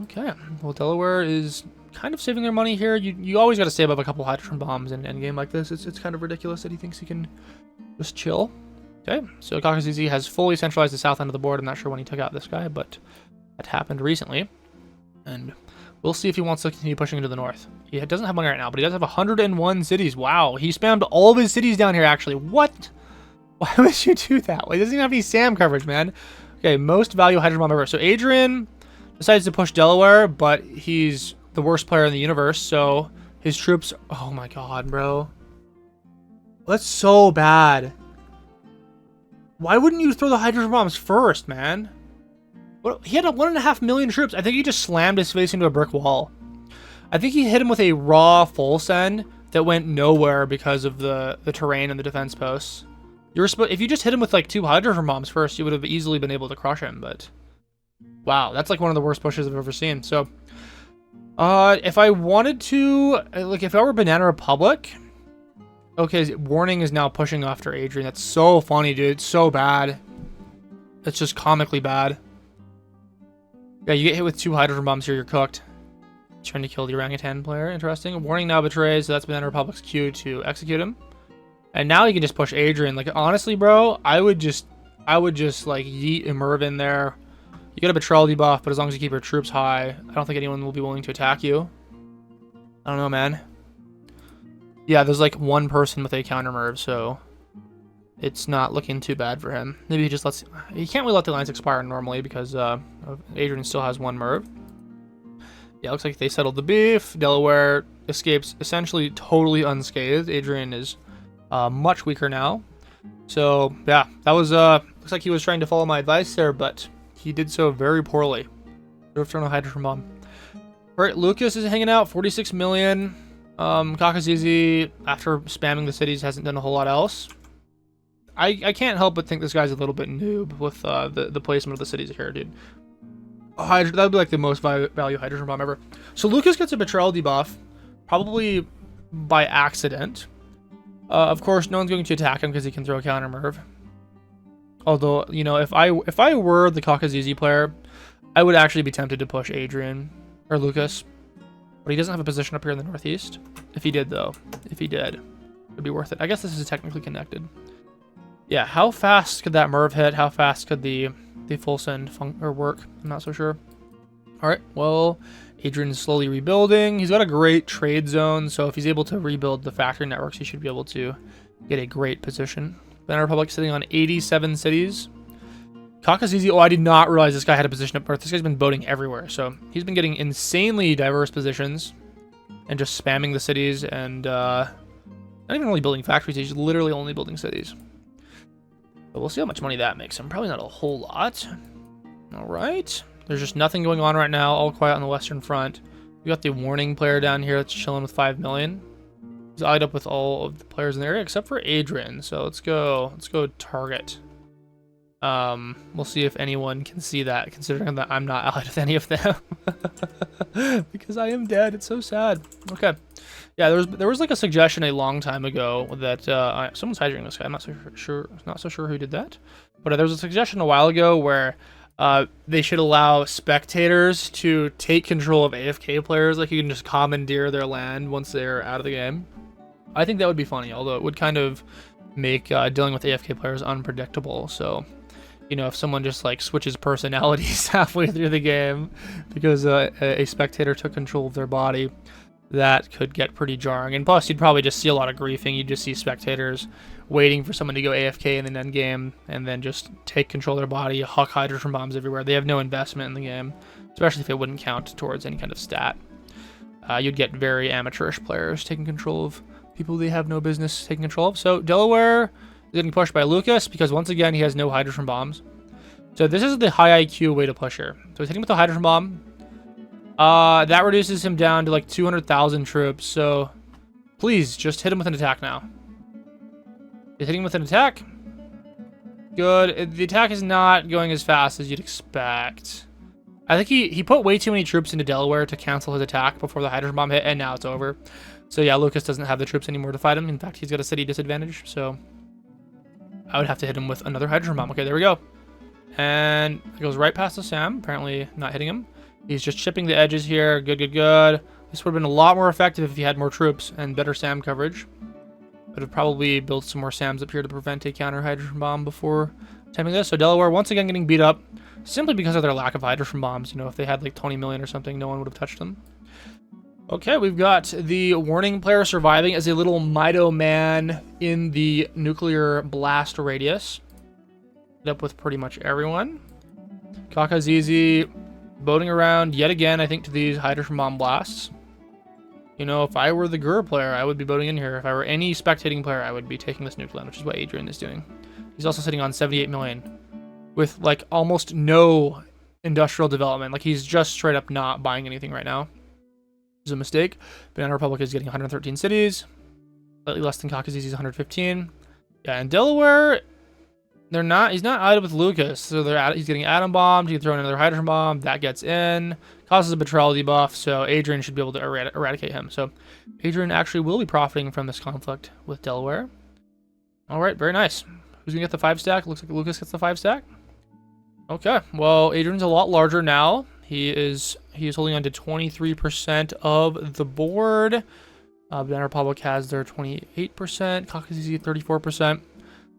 Okay, well, Delaware is kind of saving their money here. You always got to save up a couple hydrogen bombs in an endgame like this. It's kind of ridiculous that he thinks he can just chill. Okay, so Kakazizi has fully centralized the south end of the board. I'm not sure when he took out this guy, but that happened recently. And we'll see if he wants to continue pushing into the north. He doesn't have money right now, but he does have 101 cities. Wow, he spammed all of his cities down here, actually. What? Why would you do that? Well, he doesn't even have any SAM coverage, man. Okay, most value hydrogen bomb ever. So Adrian decides to push Delaware, but he's the worst player in the universe, so his troops... Oh my god, bro. That's so bad. Why wouldn't you throw the hydrogen bombs first, man? What, he had 1.5 million troops. I think he just slammed his face into a brick wall. I think he hit him with a raw full send that went nowhere because of the terrain and the defense posts. If you just hit him with like 2 hydrogen bombs first, you would have easily been able to crush him, but... Wow, that's like one of the worst pushes I've ever seen. So, if I wanted to... Like, if I were Banana Republic... Okay, Warning is now pushing after Adrian. That's so funny, dude. It's so bad. It's just comically bad. Yeah, you get hit with 2 hydrogen bombs here, you're cooked. Trying to kill the orangutan player. Interesting. Warning now betrays, so that's Banana Republic's cue to execute him. And now he can just push Adrian. Like, honestly, bro, I would just like yeet a Merv in there. You get a betrayal debuff, but as long as you keep your troops high, I don't think anyone will be willing to attack you. I don't know, man. Yeah, there's like one person with a counter Merv, so it's not looking too bad for him. Maybe he just lets... He can't really let the lines expire normally because Adrian still has 1 Merv. Yeah, looks like they settled the beef. Delaware escapes essentially totally unscathed. Adrian is much weaker now. So, yeah, that was... looks like he was trying to follow my advice there, but he did so very poorly. Return a hydrogen bomb. Alright, Lucas is hanging out, 46 million. Kakazizi, after spamming the cities, hasn't done a whole lot else. I can't help but think this guy's a little bit noob with the placement of the cities here, dude. That would be like the most value hydrogen bomb ever. So Lucas gets a betrayal debuff, probably by accident. Of course, no one's going to attack him because he can throw a counter Merv. Although, you know, if I were the Kakazizi player, I would actually be tempted to push Adrian or Lucas. But he doesn't have a position up here in the northeast. If he did, though. If he did, it'd be worth it. I guess this is technically connected. Yeah, how fast could that Merv hit? How fast could the full send work? I'm not so sure. Alright, well, Adrian's slowly rebuilding. He's got a great trade zone, so if he's able to rebuild the factory networks, he should be able to get a great position. Banana Republic sitting on 87 cities. Kakazizi, oh, I did not realize this guy had a position up north. This guy's been boating everywhere, so he's been getting insanely diverse positions and just spamming the cities and not even really building factories, he's literally only building cities. But we'll see how much money that makes him. Probably not a whole lot. All right. There's just nothing going on right now. All quiet on the Western Front. We got the Warning player down here that's chilling with 5 million. He's allied up with all of the players in the area except for Adrian. So let's go target. We'll see if anyone can see that, considering that I'm not allied with any of them. Because I am dead. It's so sad. Okay. Yeah, there was like a suggestion a long time ago that someone's hijacking this guy. I'm not so sure who did that. But there was a suggestion a while ago where they should allow spectators to take control of AFK players. Like, you can just commandeer their land once they're out of the game. I think that would be funny, although it would kind of make dealing with AFK players unpredictable. So, you know, if someone just like switches personalities halfway through the game because a spectator took control of their body, that could get pretty jarring. And plus, you'd probably just see a lot of griefing. You'd just see spectators waiting for someone to go AFK in the end game and then just take control of their body, huck hydrogen bombs everywhere. They have no investment in the game, especially if it wouldn't count towards any kind of stat. You'd get very amateurish players taking control of people they have no business taking control of. So Delaware is getting pushed by Lucas because once again he has no hydrogen bombs. So this is the high IQ way to push her. So he's hitting with the hydrogen bomb. That reduces him down to like 200,000 troops. So please just hit him with an attack now. He's hitting with an attack. Good. The attack is not going as fast as you'd expect. I think he put way too many troops into Delaware to cancel his attack before the hydrogen bomb hit, and now it's over. So yeah, Lucas doesn't have the troops anymore to fight him. In fact, he's got a city disadvantage, so I would have to hit him with another hydrogen bomb. Okay, there we go. And it goes right past the Sam, apparently not hitting him. He's just chipping the edges here. Good, good, good. This would have been a lot more effective if he had more troops and better Sam coverage. Would have probably built some more Sams up here to prevent a counter hydrogen bomb before attempting this. So Delaware once again getting beat up simply because of their lack of hydrogen bombs. You know, if they had like 20 million or something, no one would have touched them. Okay, we've got the warning player surviving as a little Mido man in the nuclear blast radius. Up with pretty much everyone. Kakazizi boating around yet again, I think, to these hydrogen bomb blasts. You know, if I were the Gur player, I would be boating in here. If I were any spectating player, I would be taking this nuke land, which is what Adrian is doing. He's also sitting on 78 million with like almost no industrial development. Like he's just straight up not buying anything right now. Which is a mistake. Banana Republic is getting 113 cities. Slightly less than Kakazizi's 115. Yeah, and Delaware, he's not out with Lucas, so he's getting atom bombed. He can throw in another hydrogen bomb. That gets in. Causes a betrayal debuff, so Adrian should be able to eradicate him. So Adrian actually will be profiting from this conflict with Delaware. All right, very nice. Who's going to get the 5 stack? Looks like Lucas gets the 5 stack. Okay, well, Adrian's a lot larger now. He is holding on to 23% of the board. Banana Republic has their 28%. Kakazizi 34%.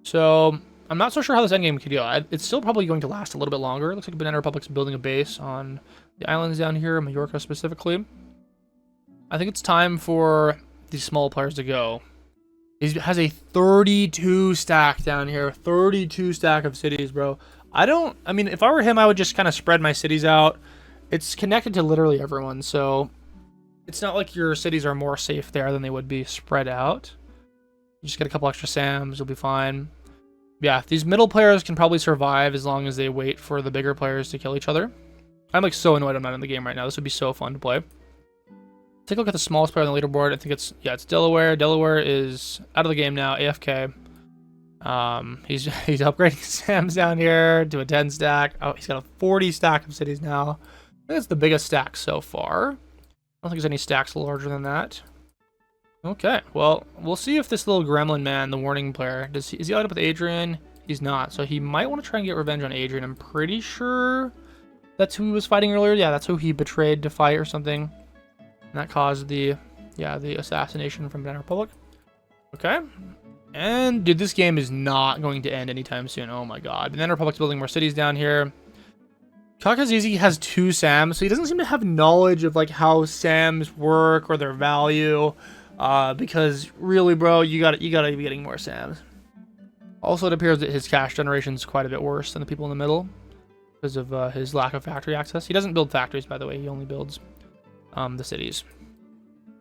So I'm not so sure how this endgame could go. It's still probably going to last a little bit longer. It looks like Banana Republic's building a base on the islands down here, Majorca specifically. I think it's time for these small players to go. He has a 32 stack down here. 32 stack of cities, bro. I mean, if I were him, I would just kind of spread my cities out. It's connected to literally everyone, so it's not like your cities are more safe there than they would be spread out. You just get a couple extra Sams, you'll be fine. Yeah, these middle players can probably survive as long as they wait for the bigger players to kill each other. I'm like so annoyed I'm not in the game right now. This would be so fun to play. Take a look at the smallest player on the leaderboard. I think it's Delaware. Delaware is out of the game now, AFK. He's upgrading Sam's down here to a 10 stack. Oh, he's got a 40 stack of cities now. I think it's the biggest stack so far. I don't think there's any stacks larger than that. Okay, well, we'll see if this little gremlin man, the warning player, is he out up with Adrian? He's not, so he might want to try and get revenge on Adrian. I'm pretty sure that's who he was fighting earlier. Yeah, that's who he betrayed to fight or something. And that caused the assassination from Banana Republic. Okay. And, dude, this game is not going to end anytime soon. Oh, my God. Banana Republic's building more cities down here. Kakazizi has 2 Sams, so he doesn't seem to have knowledge of, like, how Sams work or their value. Because, really, bro, you gotta be getting more Sams. Also, it appears that his cash generation is quite a bit worse than the people in the middle because of his lack of factory access. He doesn't build factories, by the way. He only builds the cities.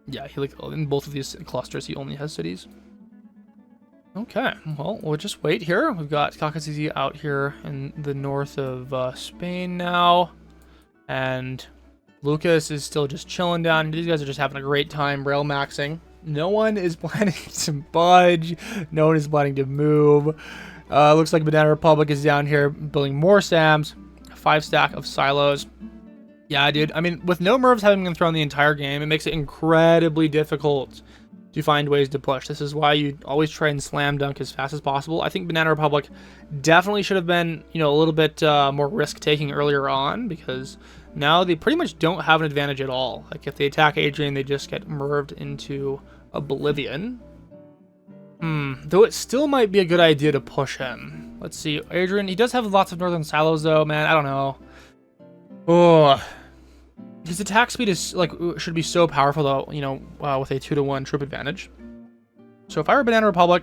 Yeah, in both of these clusters, he only has cities. Okay, well, we'll just wait here. We've got Kakazizi out here in the north of Spain now. And Lucas is still just chilling down. These guys are just having a great time rail maxing. No one is planning to budge. No one is planning to move. Looks like Banana Republic is down here building more Sams. 5 stack of silos. Yeah, dude. I mean, with no Mervs having been thrown the entire game, it makes it incredibly difficult to find ways to push. This is why you always try and slam dunk as fast as possible. I think Banana Republic definitely should have been, you know, a little bit more risk-taking earlier on, because now they pretty much don't have an advantage at all. Like, if they attack Adrian, they just get merved into oblivion. Though it still might be a good idea to push him. Let's see. Adrian, he does have lots of northern silos, though, man. I don't know. Oh, his attack speed is like should be so powerful, though, you know, with a 2-to-1 troop advantage. So if I were Banana Republic,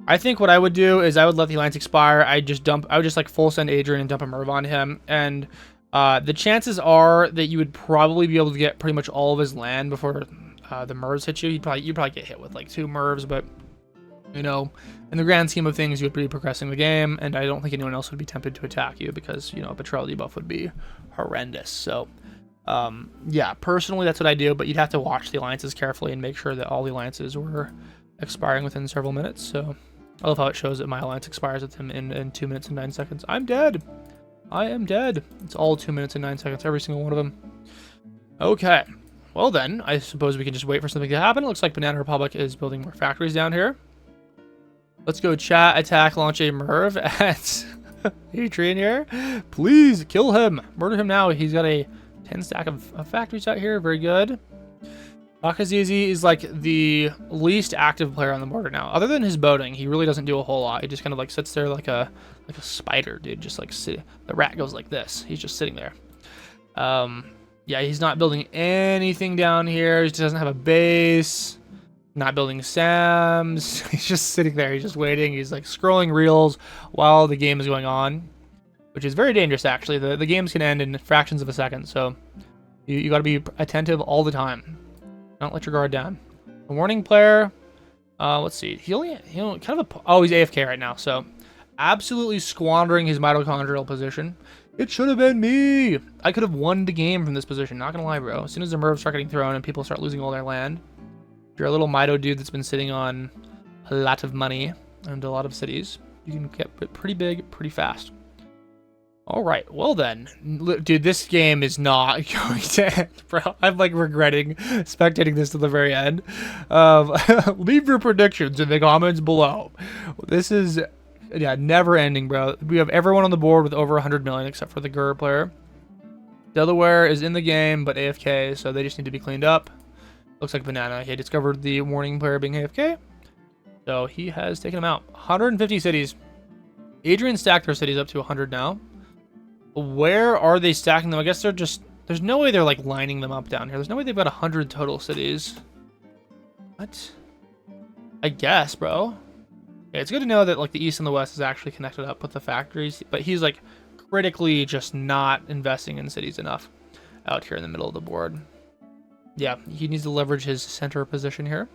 I think what I would do is I would let the alliance expire. I would just like full send Adrian and dump a Merv on him, and the chances are that you would probably be able to get pretty much all of his land before the Mervs hit you. You'd probably get hit with like 2 Mervs, but You know, in the grand scheme of things, you would be progressing the game, and I don't think anyone else would be tempted to attack you because, you know, a betrayal debuff would be horrendous. So, yeah, personally, that's what I do, but you'd have to watch the alliances carefully and make sure that all the alliances were expiring within several minutes. So, I love how it shows that my alliance expires with him in 2 minutes and 9 seconds. I'm dead. I am dead. It's all 2 minutes and 9 seconds, every single one of them. Okay. Well then, I suppose we can just wait for something to happen. It looks like Banana Republic is building more factories down here. Let's go chat, attack, launch a Merv at Adrian here. Please kill him. Murder him now. He's got a 10 stack of factories out here. Very good. Akazizi is like the least active player on the board right now. Other than his boating, he really doesn't do a whole lot. He just kind of like sits there like a spider, dude. Just like the rat goes like this. He's just sitting there. Yeah, he's not building anything down here. He just doesn't have a base. Not building SAMs. He's just sitting there. He's just waiting. He's like scrolling reels while the game is going on, which is very dangerous, actually. The games can end in fractions of a second, so you got to be attentive all the time. Don't let your guard down. A warning player. Let's see. He only kind of oh, he's AFK right now, so absolutely squandering his mitochondrial position. It should have been me. I could have won the game from this position. Not gonna lie, bro. As soon as the Mervs start getting thrown and people start losing all their land, if you're a little Mito dude that's been sitting on a lot of money and a lot of cities, you can get pretty big pretty fast. All right, well then, dude, this game is not going to end, bro. I'm like regretting spectating this to the very end. Leave your predictions in the comments below. This is, yeah, never ending, bro. We have everyone on the board with over 100 million except for the GUR player. Delaware is in the game, but AFK, so they just need to be cleaned up. Looks like Banana. He discovered the warning player being AFK, so he has taken him out. 150 cities. Adrian stacked their cities up to 100 now. Where are they stacking them? I guess they're just... There's no way they're, like, lining them up down here. There's no way they've got 100 total cities. What? I guess, bro. Yeah, it's good to know that, like, the East and the West is actually connected up with the factories. But he's, like, critically just not investing in cities enough out here in the middle of the board. Yeah, he needs to leverage his center position here.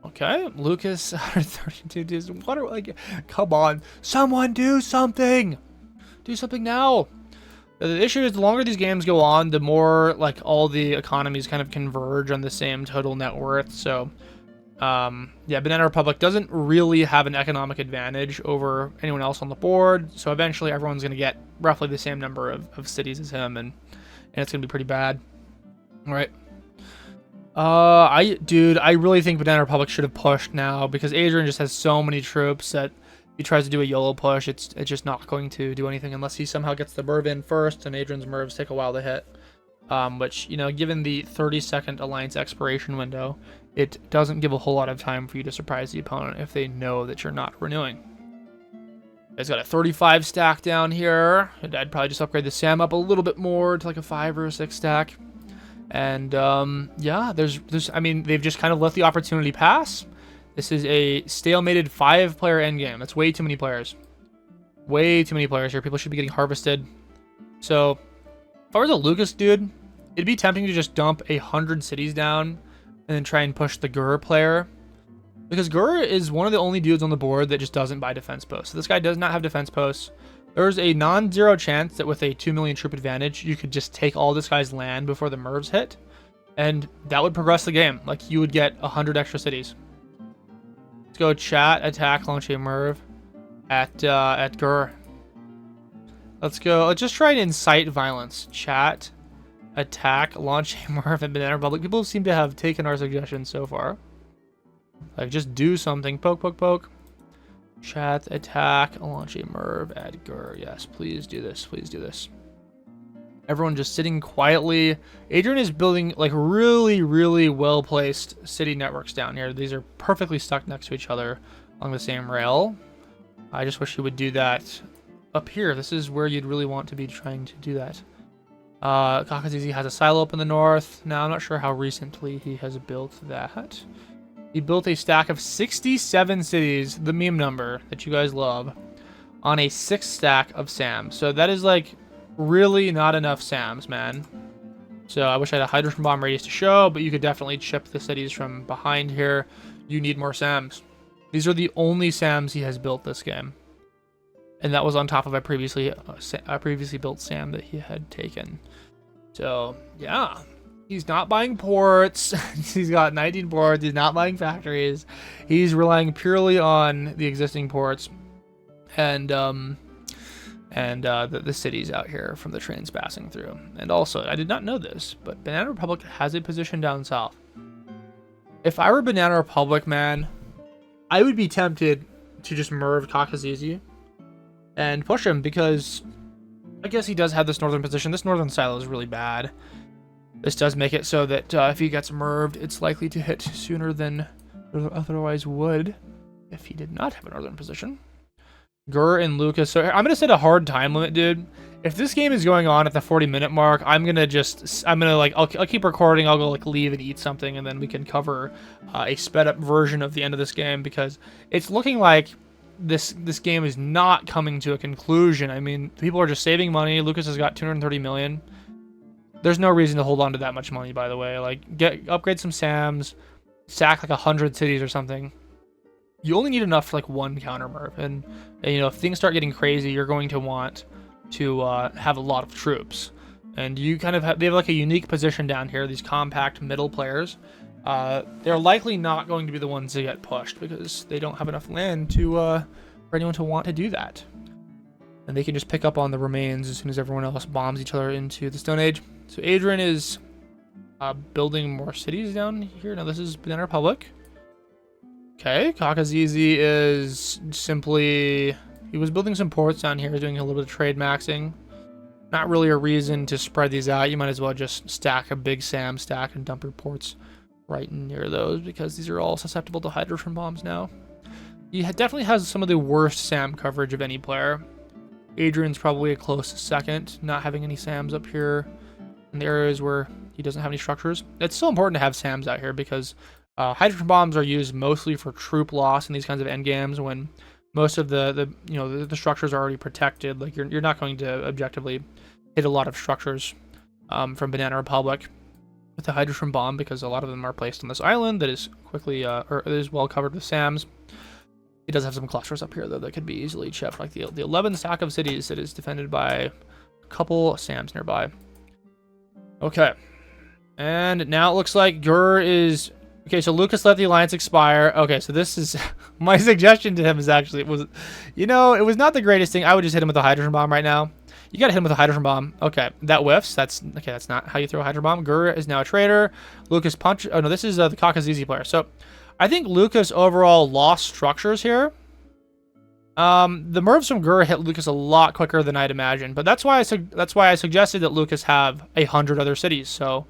Okay, Lucas, 132 dudes. What are, like, come on. Someone do something! Do something now. The issue is the longer these games go on, the more like all the economies kind of converge on the same total net worth. So yeah, Banana Republic doesn't really have an economic advantage over anyone else on the board. So eventually everyone's going to get roughly the same number of cities as him, and it's going to be pretty bad. All right. Dude, I really think Banana Republic should have pushed now because Adrian just has so many troops that he tries to do a YOLO push, it's just not going to do anything unless he somehow gets the Merv in first, and Adrian's Mervs take a while to hit. Which, you know, given the 30-second alliance expiration window, it doesn't give a whole lot of time for you to surprise the opponent if they know that you're not renewing. He's got a 35 stack down here. I'd probably just upgrade the SAM up a little bit more to like a 5 or a 6 stack. And yeah, I mean, they've just kind of let the opportunity pass. This is a stalemated 5-player endgame. That's way too many players. Way too many players here. People should be getting harvested. So, if I was a Lucas dude, it'd be tempting to just dump 100 cities down and then try and push the GUR player. Because GUR is one of the only dudes on the board that just doesn't buy defense posts. So this guy does not have defense posts. There's a non-zero chance that with a 2 million troop advantage, you could just take all this guy's land before the Mervs hit. And that would progress the game. Like, you would get 100 extra cities. Let's go chat, attack, launch a Merv at GUR. Let's go. Let's just try and incite violence. Chat, attack, launch a Merv at Banana Republic. People seem to have taken our suggestions so far. Like, just do something. Poke, poke, poke. Chat, attack, launch a Merv at GUR. Yes, please do this. Please do this. Everyone just sitting quietly. Adrian is building like really, really well-placed city networks down here. These are perfectly stuck next to each other along the same rail. I just wish he would do that up here. This is where you'd really want to be trying to do that. Kakazizi has a silo up in the north. Now, I'm not sure how recently he has built that. He built a stack of 67 cities, the meme number that you guys love, on a 6 stack of SAM. So that is like really not enough SAMs, man. So I wish I had a hydrogen bomb radius to show, but you could definitely chip the cities from behind here. You need more SAMs. These are the only SAMs he has built this game. And that was on top of a previously built SAM that he had taken. So, yeah. He's not buying ports. He's got 19 ports. He's not buying factories. He's relying purely on the existing ports and the cities out here from the trains passing through. And also, I did not know this, but Banana Republic has a position down south. If I were Banana Republic, man, I would be tempted to just merv Kakazizi and push him, because I guess he does have this northern position. This northern silo is really bad. This does make it so that if he gets merved, it's likely to hit sooner than otherwise would if he did not have a northern position. Gur and Lucas. So I'm gonna set a hard time limit, dude. If this game is going on at the 40-minute mark, I'll keep recording. I'll go like leave and eat something, and then we can cover a sped up version of the end of this game, because it's looking like this game is not coming to a conclusion. I mean, people are just saving money. Lucas has got 230 million. There's no reason to hold on to that much money, by the way. Like, upgrade some SAMs, sack like 100 cities or something. You only need enough for like one counter merv, and you know, if things start getting crazy, you're going to want to have a lot of troops. And you kind of they have like a unique position down here. These compact middle players, they're likely not going to be the ones to get pushed, because they don't have enough land for anyone to want to do that. And they can just pick up on the remains as soon as everyone else bombs each other into the Stone Age. So Adrian is building more cities down here. Now this is Banana Republic. Okay, Kakazizi is simply... He was building some ports down here, doing a little bit of trade maxing. Not really a reason to spread these out. You might as well just stack a big SAM stack and dump your ports right near those, because these are all susceptible to hydrogen bombs now. He definitely has some of the worst SAM coverage of any player. Adrian's probably a close second, not having any SAMs up here in the areas where he doesn't have any structures. It's still important to have SAMs out here, because hydrogen bombs are used mostly for troop loss in these kinds of end games, when most of the structures are already protected. Like, you're not going to objectively hit a lot of structures from Banana Republic with the hydrogen bomb, because a lot of them are placed on this island that is quickly or is well covered with SAMs. It does have some clusters up here, though, that could be easily chipped, like the 11 stack of cities that is defended by a couple SAMs nearby. Okay. And now it looks like Gur is... Okay, so Lucas let the alliance expire. Okay, so this is... My suggestion to him is actually... It was not the greatest thing. I would just hit him with a hydrogen bomb right now. You gotta hit him with a hydrogen bomb. Okay, that whiffs. That's not how you throw a hydrogen bomb. Gur is now a traitor. Lucas punch... Oh, no, this is the Kakazizi player. So... I think Lucas overall lost structures here. The mervs from Gur hit Lucas a lot quicker than I'd imagined, but that's why I suggested that Lucas have 100 other cities. So,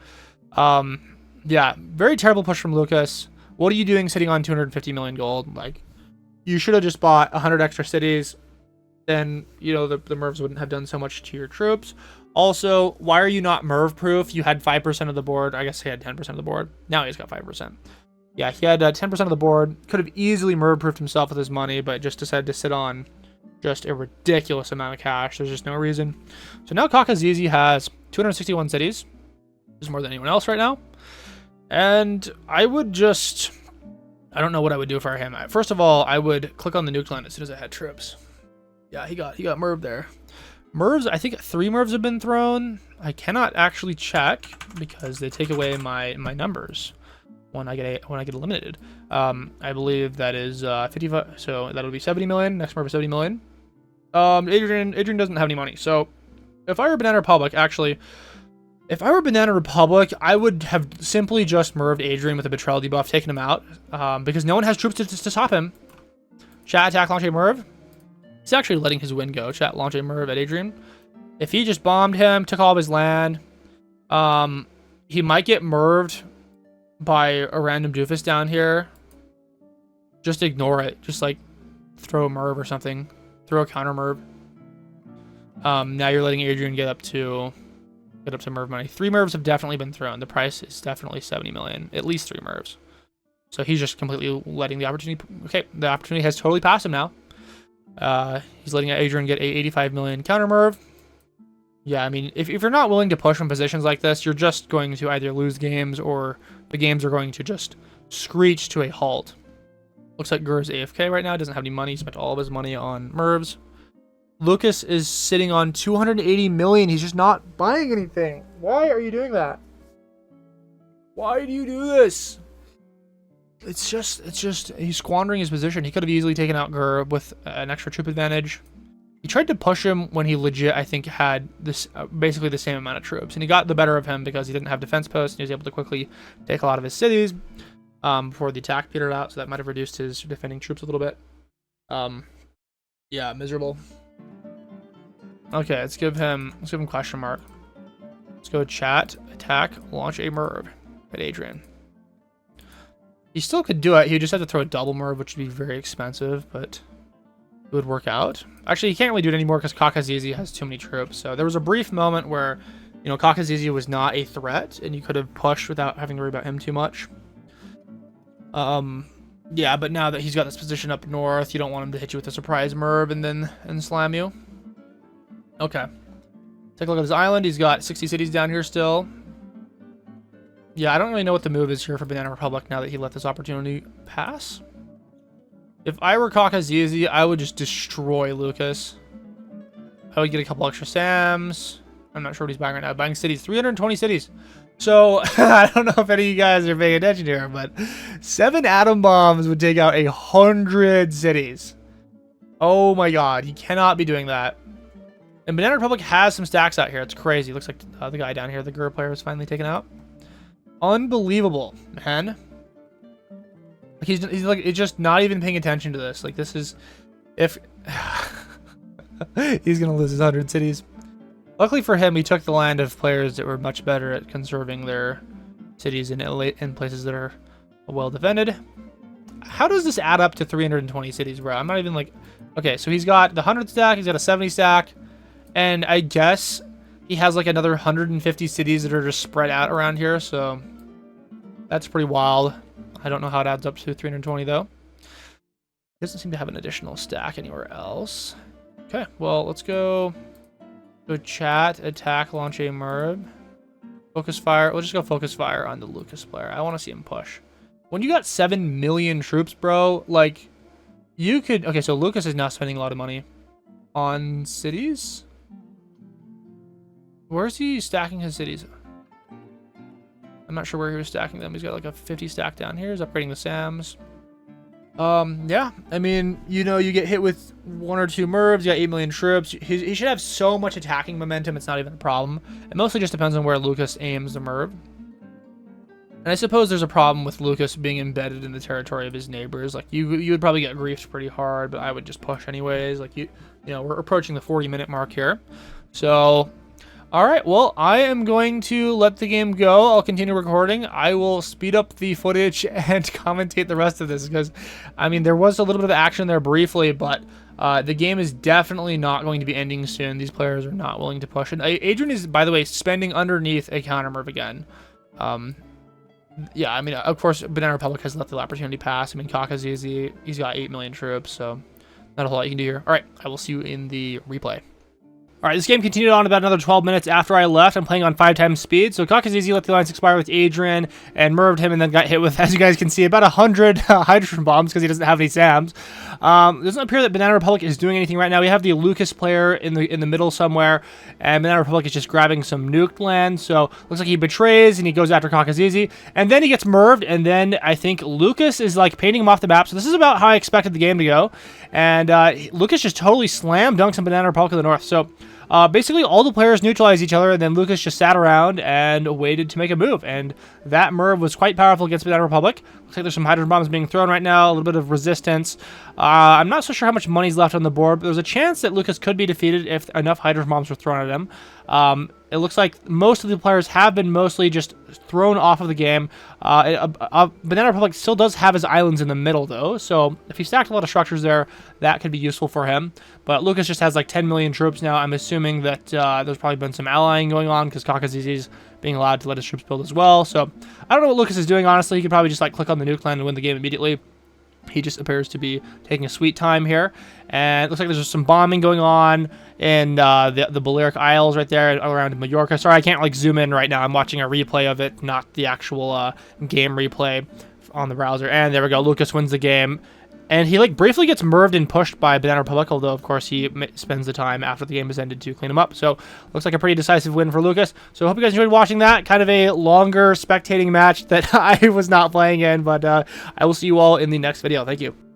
yeah, very terrible push from Lucas. What are you doing sitting on 250 million gold? Like, you should have just bought 100 extra cities. Then, you know, the mervs wouldn't have done so much to your troops. Also, why are you not merv proof? You had 5% of the board. I guess he had 10% of the board. Now he's got 5%. Yeah, he had 10% of the board. Could have easily merv-proofed himself with his money, but just decided to sit on just a ridiculous amount of cash. There's just no reason. So now Kakazizi has 261 cities. This is more than anyone else right now. And I would just... I don't know what I would do for him. First of all, I would click on the nuke line as soon as I had troops. Yeah, he got merv there. Mervs, I think 3 mervs have been thrown. I cannot actually check because they take away my numbers when I get eliminated. I believe that is 55, so that'll be 70 million. Next merv is 70 million. Adrian doesn't have any money. So if I were Banana Republic, actually, I would have simply just merved Adrian with a betrayal debuff, taken him out, because no one has troops to stop him. Chat, attack, launch a merv. He's actually letting his win go. Chat, launch a merv at Adrian. If he just bombed him, took all of his land, he might get merved by a random doofus down here. Just ignore it. Just like throw a merv or something. Throw a counter merv. Now you're letting Adrian get up to merv money. 3 mervs have definitely been thrown. The price is definitely 70 million. At least 3 mervs. So he's just completely letting the opportunity... Okay, the opportunity has totally passed him now. He's letting Adrian get a 85 million counter merv. Yeah, I mean, if you're not willing to push from positions like this, you're just going to either lose games or the games are going to just screech to a halt. Looks like Gur's AFK right now. Doesn't have any money. He spent all of his money on Mervs. Lucas is sitting on 280 million. He's just not buying anything. Why are you doing that? Why do you do this? It's just he's squandering his position. He could have easily taken out Gur with an extra troop advantage. He tried to push him when he legit, I think, had this basically the same amount of troops, and he got the better of him because he didn't have defense posts, and he was able to quickly take a lot of his cities before the attack petered out. So that might have reduced his defending troops a little bit. Yeah, miserable. Okay, let's give him question mark. Let's go chat, attack, launch a Merv at Adrian. He still could do it. He would just have to throw a double Merv, which would be very expensive, but it would work out. Actually, he can't really do it anymore because Kakazizi has too many troops. So there was a brief moment where, you know, Kakazizi was not a threat, and you could have pushed without having to worry about him too much. Yeah, but now that he's got this position up north, you don't want him to hit you with a surprise Merv and slam you. Okay. Take a look at his island. He's got 60 cities down here still. Yeah, I don't really know what the move is here for Banana Republic now that he let this opportunity pass. If I were Kakazizi, I would just destroy Lucas. I would get a couple extra Sams. I'm not sure what he's buying right now. Buying cities, 320 cities. So, I don't know if any of you guys are paying attention here, but 7 atom bombs would take out 100 cities. Oh my god, he cannot be doing that. And Banana Republic has some stacks out here. It's crazy. Looks like the guy down here, the Gur player, is finally taken out. Unbelievable, man. Like he's like just not even paying attention to this. Like this is, if he's gonna lose his 100 cities. Luckily for him, he took the land of players that were much better at conserving their cities in places that are well defended. How does this add up to 320 cities, bro? I'm not even like, okay, so he's got the 100 stack, he's got a 70 stack, and I guess he has like another 150 cities that are just spread out around here, so that's pretty wild. I don't know how it adds up to 320 though. He doesn't seem to have an additional stack anywhere else. Okay, well, let's go chat, attack, launch a Merv. Focus fire. We'll just go focus fire on the Lucas player. I want to see him push. When you got 7 million troops, bro, like, you could... Okay, so Lucas is now spending a lot of money on cities. Where's he stacking his cities? I'm not sure where he was stacking them. He's got like a 50 stack down here. He's upgrading the Sams. Yeah, I mean, you know, you get hit with 1 or 2 Mervs, you got 8 million troops. He should have so much attacking momentum, it's not even a problem. It mostly just depends on where Lucas aims the Merv. And I suppose there's a problem with Lucas being embedded in the territory of his neighbors. Like, you would probably get griefed pretty hard, but I would just push anyways. Like, you know, we're approaching the 40-minute mark here. So... all right, well, I am going to let the game go. I'll continue recording. I will speed up the footage and commentate the rest of this because, I mean, there was a little bit of action there briefly, but the game is definitely not going to be ending soon. These players are not willing to push. And Adrian is, by the way, spending underneath a counter Merv again. Yeah, I mean, of course, Banana Republic has let the opportunity pass. I mean, Kaka's easy. He's got 8 million troops, so not a whole lot you can do here. All right, I will see you in the replay. All right, this game continued on about another 12 minutes after I left. I'm playing on 5 times speed. So Kakazizi let the alliance expire with Adrian and Merved him and then got hit with, as you guys can see, about 100 hydrogen bombs because he doesn't have any SAMs. It doesn't appear that Banana Republic is doing anything right now. We have the Lucas player in the middle somewhere, and Banana Republic is just grabbing some nuked land. So looks like he betrays and he goes after Kakazizi, and then he gets Merved, and then I think Lucas is like painting him off the map. So this is about how I expected the game to go, and Lucas just totally slam dunks on Banana Republic in the north. So basically, all the players neutralized each other, and then Lucas just sat around and waited to make a move. And that Merv was quite powerful against Banana Republic. Looks like there's some hydrogen bombs being thrown right now, a little bit of resistance. I'm not so sure how much money's left on the board, but there's a chance that Lucas could be defeated if enough hydrogen bombs were thrown at him. It looks like most of the players have been mostly just thrown off of the game. Banana Republic still does have his islands in the middle, though, so if he stacked a lot of structures there, that could be useful for him. But Lucas just has like 10 million troops now. I'm assuming that there's probably been some allying going on because Kakazizi's being allowed to let his troops build as well. So I don't know what Lucas is doing, honestly. He could probably just like click on the nuke land and win the game immediately. He just appears to be taking a sweet time here. And it looks like there's some bombing going on in the Balearic Isles right there around Mallorca. Sorry, I can't like zoom in right now. I'm watching a replay of it, not the actual game replay on the browser. And there we go. Lucas wins the game. And he like briefly gets merved and pushed by Banana Republic, although of course he spends the time after the game has ended to clean him up. So looks like a pretty decisive win for Lucas. So I hope you guys enjoyed watching that. Kind of a longer spectating match that I was not playing in, but I will see you all in the next video. Thank you.